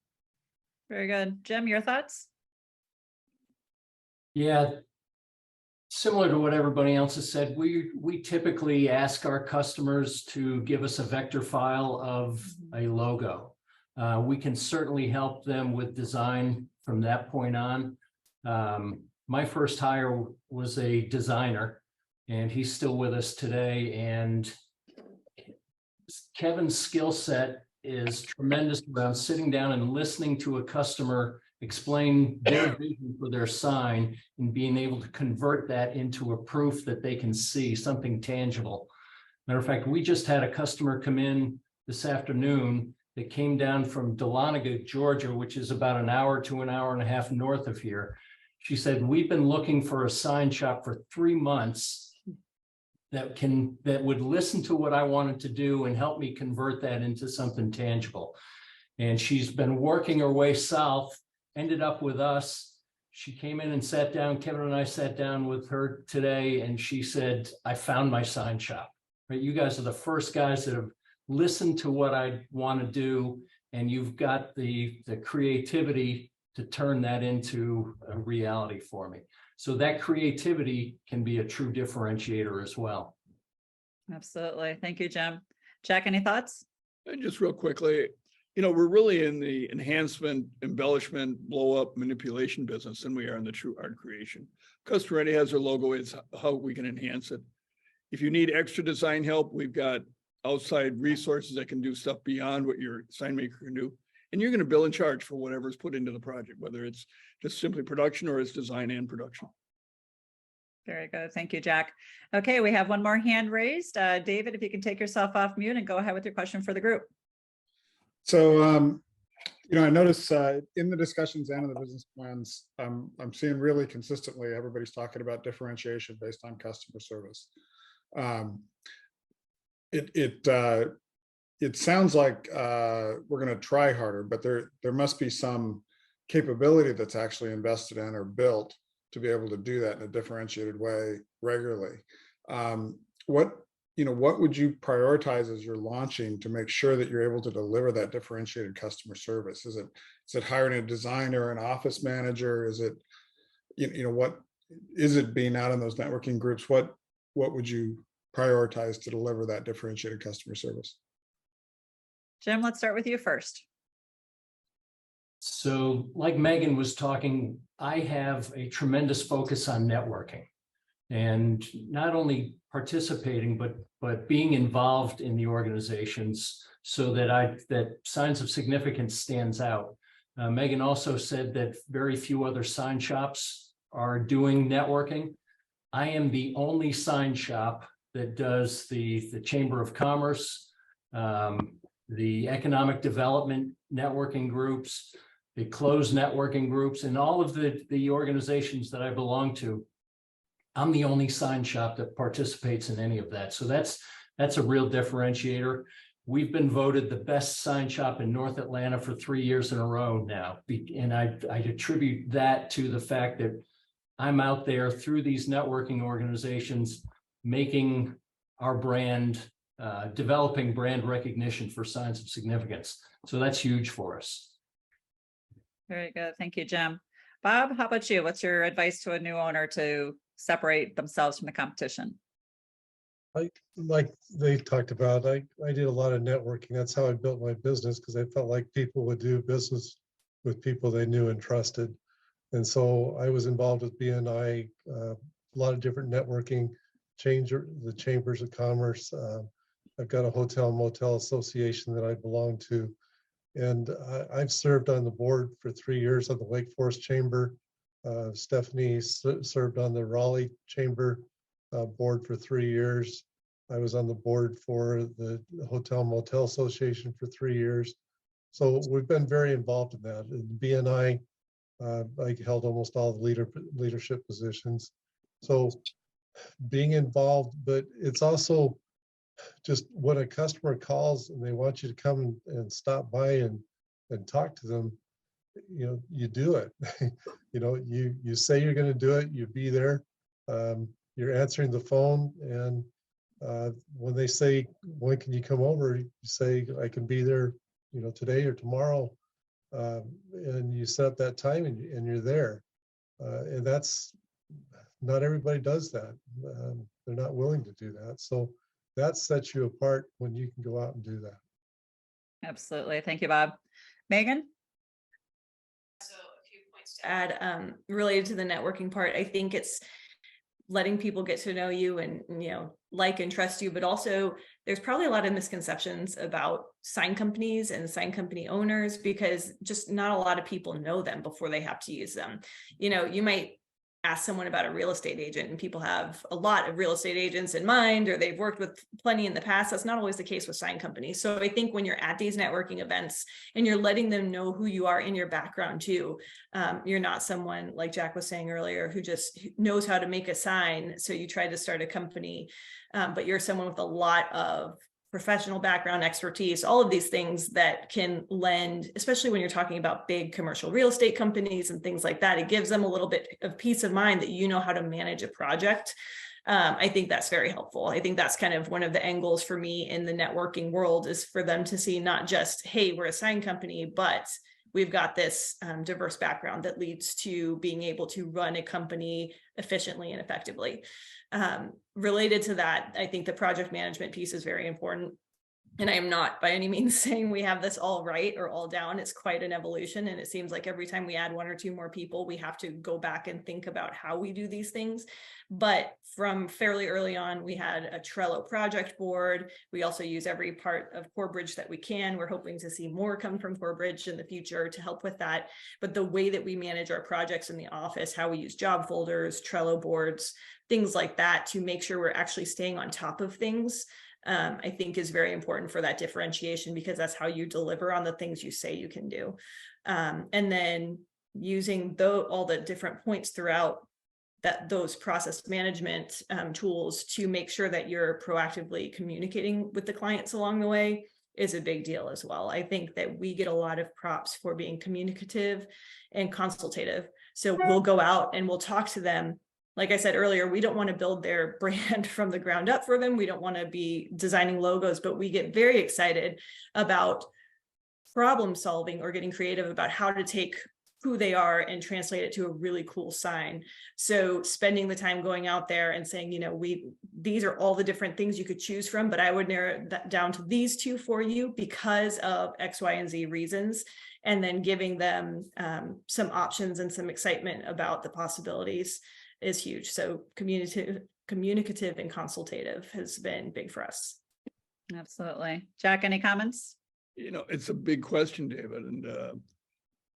Very good. Jim, your thoughts? Yeah, similar to what everybody else has said, we typically ask our customers to give us a vector file of a logo. We can certainly help them with design from that point on. My first hire was a designer, and he's still with us today. And Kevin's skill set is tremendous around sitting down and listening to a customer explain their vision for their sign and being able to convert that into a proof that they can see, something tangible. Matter of fact, we just had a customer come in this afternoon that came down from Dahlonega, Georgia, which is about an hour to an hour and a half north of here. She said, we've been looking for a sign shop for 3 months that would listen to what I wanted to do and help me convert that into something tangible. And she's been working her way south, ended up with us. She came in and sat down. Kevin and I sat down with her today, and she said, I found my sign shop. Right? You guys are the first guys that have listened to what I want to do, and you've got the creativity to turn that into a reality for me. So that creativity can be a true differentiator as well. Absolutely. Thank you, Jim. Jack, any thoughts? And just real quickly, we're really in the enhancement, embellishment, blow up, manipulation business than we are in the true art creation. Customer already has their logo, it's how we can enhance it. If you need extra design help, we've got outside resources that can do stuff beyond what your sign maker can do. And you're going to bill and charge for whatever is put into the project, whether it's just simply production or it's design and production. Very good. Thank you, Jack. Okay, we have one more hand raised. David, if you can take yourself off mute and go ahead with your question for the group. So, I notice in the discussions and in the business plans, I'm seeing really consistently, everybody's talking about differentiation based on customer service. It sounds like we're going to try harder, but there must be some capability that's actually invested in or built to be able to do that in a differentiated way regularly. What would you prioritize as you're launching to make sure that you're able to deliver that differentiated customer service? Is it hiring a designer, an office manager? Is it, what is it being out in those networking groups? What would you prioritize to deliver that differentiated customer service? Jim, let's start with you first. So like Megan was talking, I have a tremendous focus on networking and not only participating, but being involved in the organizations so that Signs of Significance stands out. Megan also said that very few other sign shops are doing networking. I am the only sign shop that does the Chamber of Commerce, the economic development networking groups, the closed networking groups, and all of the organizations that I belong to. I'm the only sign shop that participates in any of that. So that's a real differentiator. We've been voted the best sign shop in North Atlanta for 3 years in a row now. And I attribute that to the fact that I'm out there through these networking organizations, making our brand, developing brand recognition for Signs of Significance. So that's huge for us. Very good. Thank you, Jim. Bob, how about you? What's your advice to a new owner to separate themselves from the competition? Like they talked about, I did a lot of networking. That's how I built my business, because I felt like people would do business with people they knew and trusted. And so I was involved with BNI, a lot of different networking, the chambers of commerce. I've got a hotel motel association that I belong to. And I've served on the board for 3 years of the Lake Forest Chamber. Stephanie served on the Raleigh Chamber board for 3 years. I was on the board for the Hotel Motel Association for 3 years. So we've been very involved in that. In BNI, I held almost all the leadership positions. So being involved, but it's also just when a customer calls and they want you to come and stop by and talk to them, you do it. You say you're going to do it, you be there, you're answering the phone, and when they say, when can you come over, you say, I can be there, today or tomorrow, and you set up that time and you're there. And that's, not everybody does that. They're not willing to do that. So that sets you apart when you can go out and do that. Absolutely. Thank you, Bob. Megan? So a few points just add, related to the networking part, I think it's letting people get to know you and, you know, like and trust you, but also there's probably a lot of misconceptions about sign companies and sign company owners, because just not a lot of people know them before they have to use them. You know, you might ask someone about a real estate agent and people have a lot of real estate agents in mind, or they've worked with plenty in the past. That's not always the case with sign companies. So I think when you're at these networking events and you're letting them know who you are in your background too, you're not someone like Jack was saying earlier, who just knows how to make a sign. So you try to start a company, but you're someone with a lot of professional background, expertise, all of these things that can lend, especially when you're talking about big commercial real estate companies and things like that. It gives them a little bit of peace of mind that you know how to manage a project. I think that's very helpful. I think that's kind of one of the angles for me in the networking world, is for them to see not just, hey, we're a sign company, but we've got this diverse background that leads to being able to run a company efficiently and effectively. Related to that, I think the project management piece is very important. And I am not by any means saying we have this all right or all down. It's quite an evolution. And it seems like every time we add one or two more people, we have to go back and think about how we do these things. But from fairly early on, we had a Trello project board. We also use every part of CoreBridge that we can. We're hoping to see more come from CoreBridge in the future to help with that. But the way that we manage our projects in the office, how we use job folders, Trello boards, things like that, to make sure we're actually staying on top of things, I think is very important for that differentiation, because that's how you deliver on the things you say you can do. And then using all the different points throughout those process management tools to make sure that you're proactively communicating with the clients along the way is a big deal as well. I think that we get a lot of props for being communicative and consultative. So we'll go out and we'll talk to them. Like I said earlier, we don't want to build their brand from the ground up for them. We don't want to be designing logos, but we get very excited about problem solving or getting creative about how to take who they are and translate it to a really cool sign. So spending the time going out there and saying, you know, these are all the different things you could choose from, but I would narrow that down to these two for you because of X, Y, and Z reasons. And then giving them some options and some excitement about the possibilities is huge. So communicative and consultative has been big for us. Absolutely. Jack, any comments? You know, it's a big question, David. And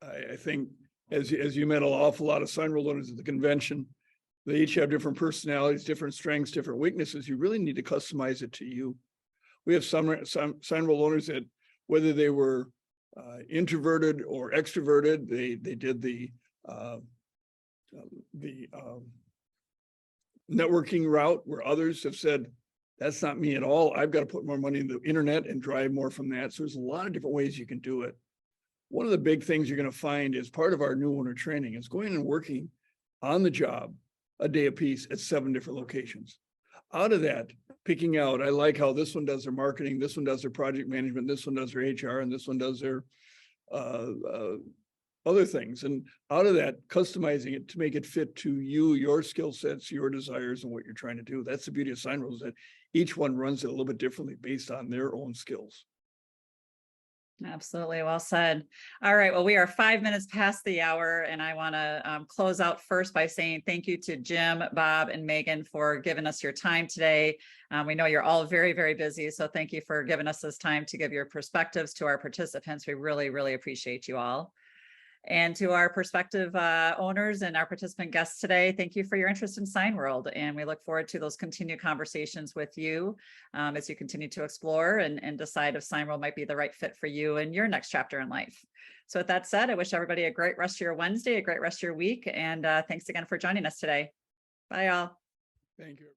I think as you met an awful lot of Signworld owners at the convention, they each have different personalities, different strengths, different weaknesses. You really need to customize it to you. We have some Signworld owners that, whether they were introverted or extroverted, they did the networking route, where others have said, that's not me at all. I've got to put more money in the internet and drive more from that. So there's a lot of different ways you can do it. One of the big things you're going to find as part of our new owner training is going and working on the job a day apiece at 7 different locations. Out of that, picking out, I like how this one does their marketing, this one does their project management, this one does their HR, and this one does their other things. And out of that, customizing it to make it fit to you, your skill sets, your desires, and what you're trying to do. That's the beauty of Signworld, is that each one runs it a little bit differently based on their own skills. Absolutely. Well said. All right. Well, we are 5 minutes past the hour, and I want to close out first by saying thank you to Jim, Bob, and Megan for giving us your time today. We know you're all very, very busy, so thank you for giving us this time to give your perspectives to our participants. We really, really appreciate you all. And to our prospective owners and our participant guests today, thank you for your interest in Signworld. And we look forward to those continued conversations with you as you continue to explore and decide if Signworld might be the right fit for you in your next chapter in life. So with that said, I wish everybody a great rest of your Wednesday, a great rest of your week. And thanks again for joining us today. Bye, all. Thank you.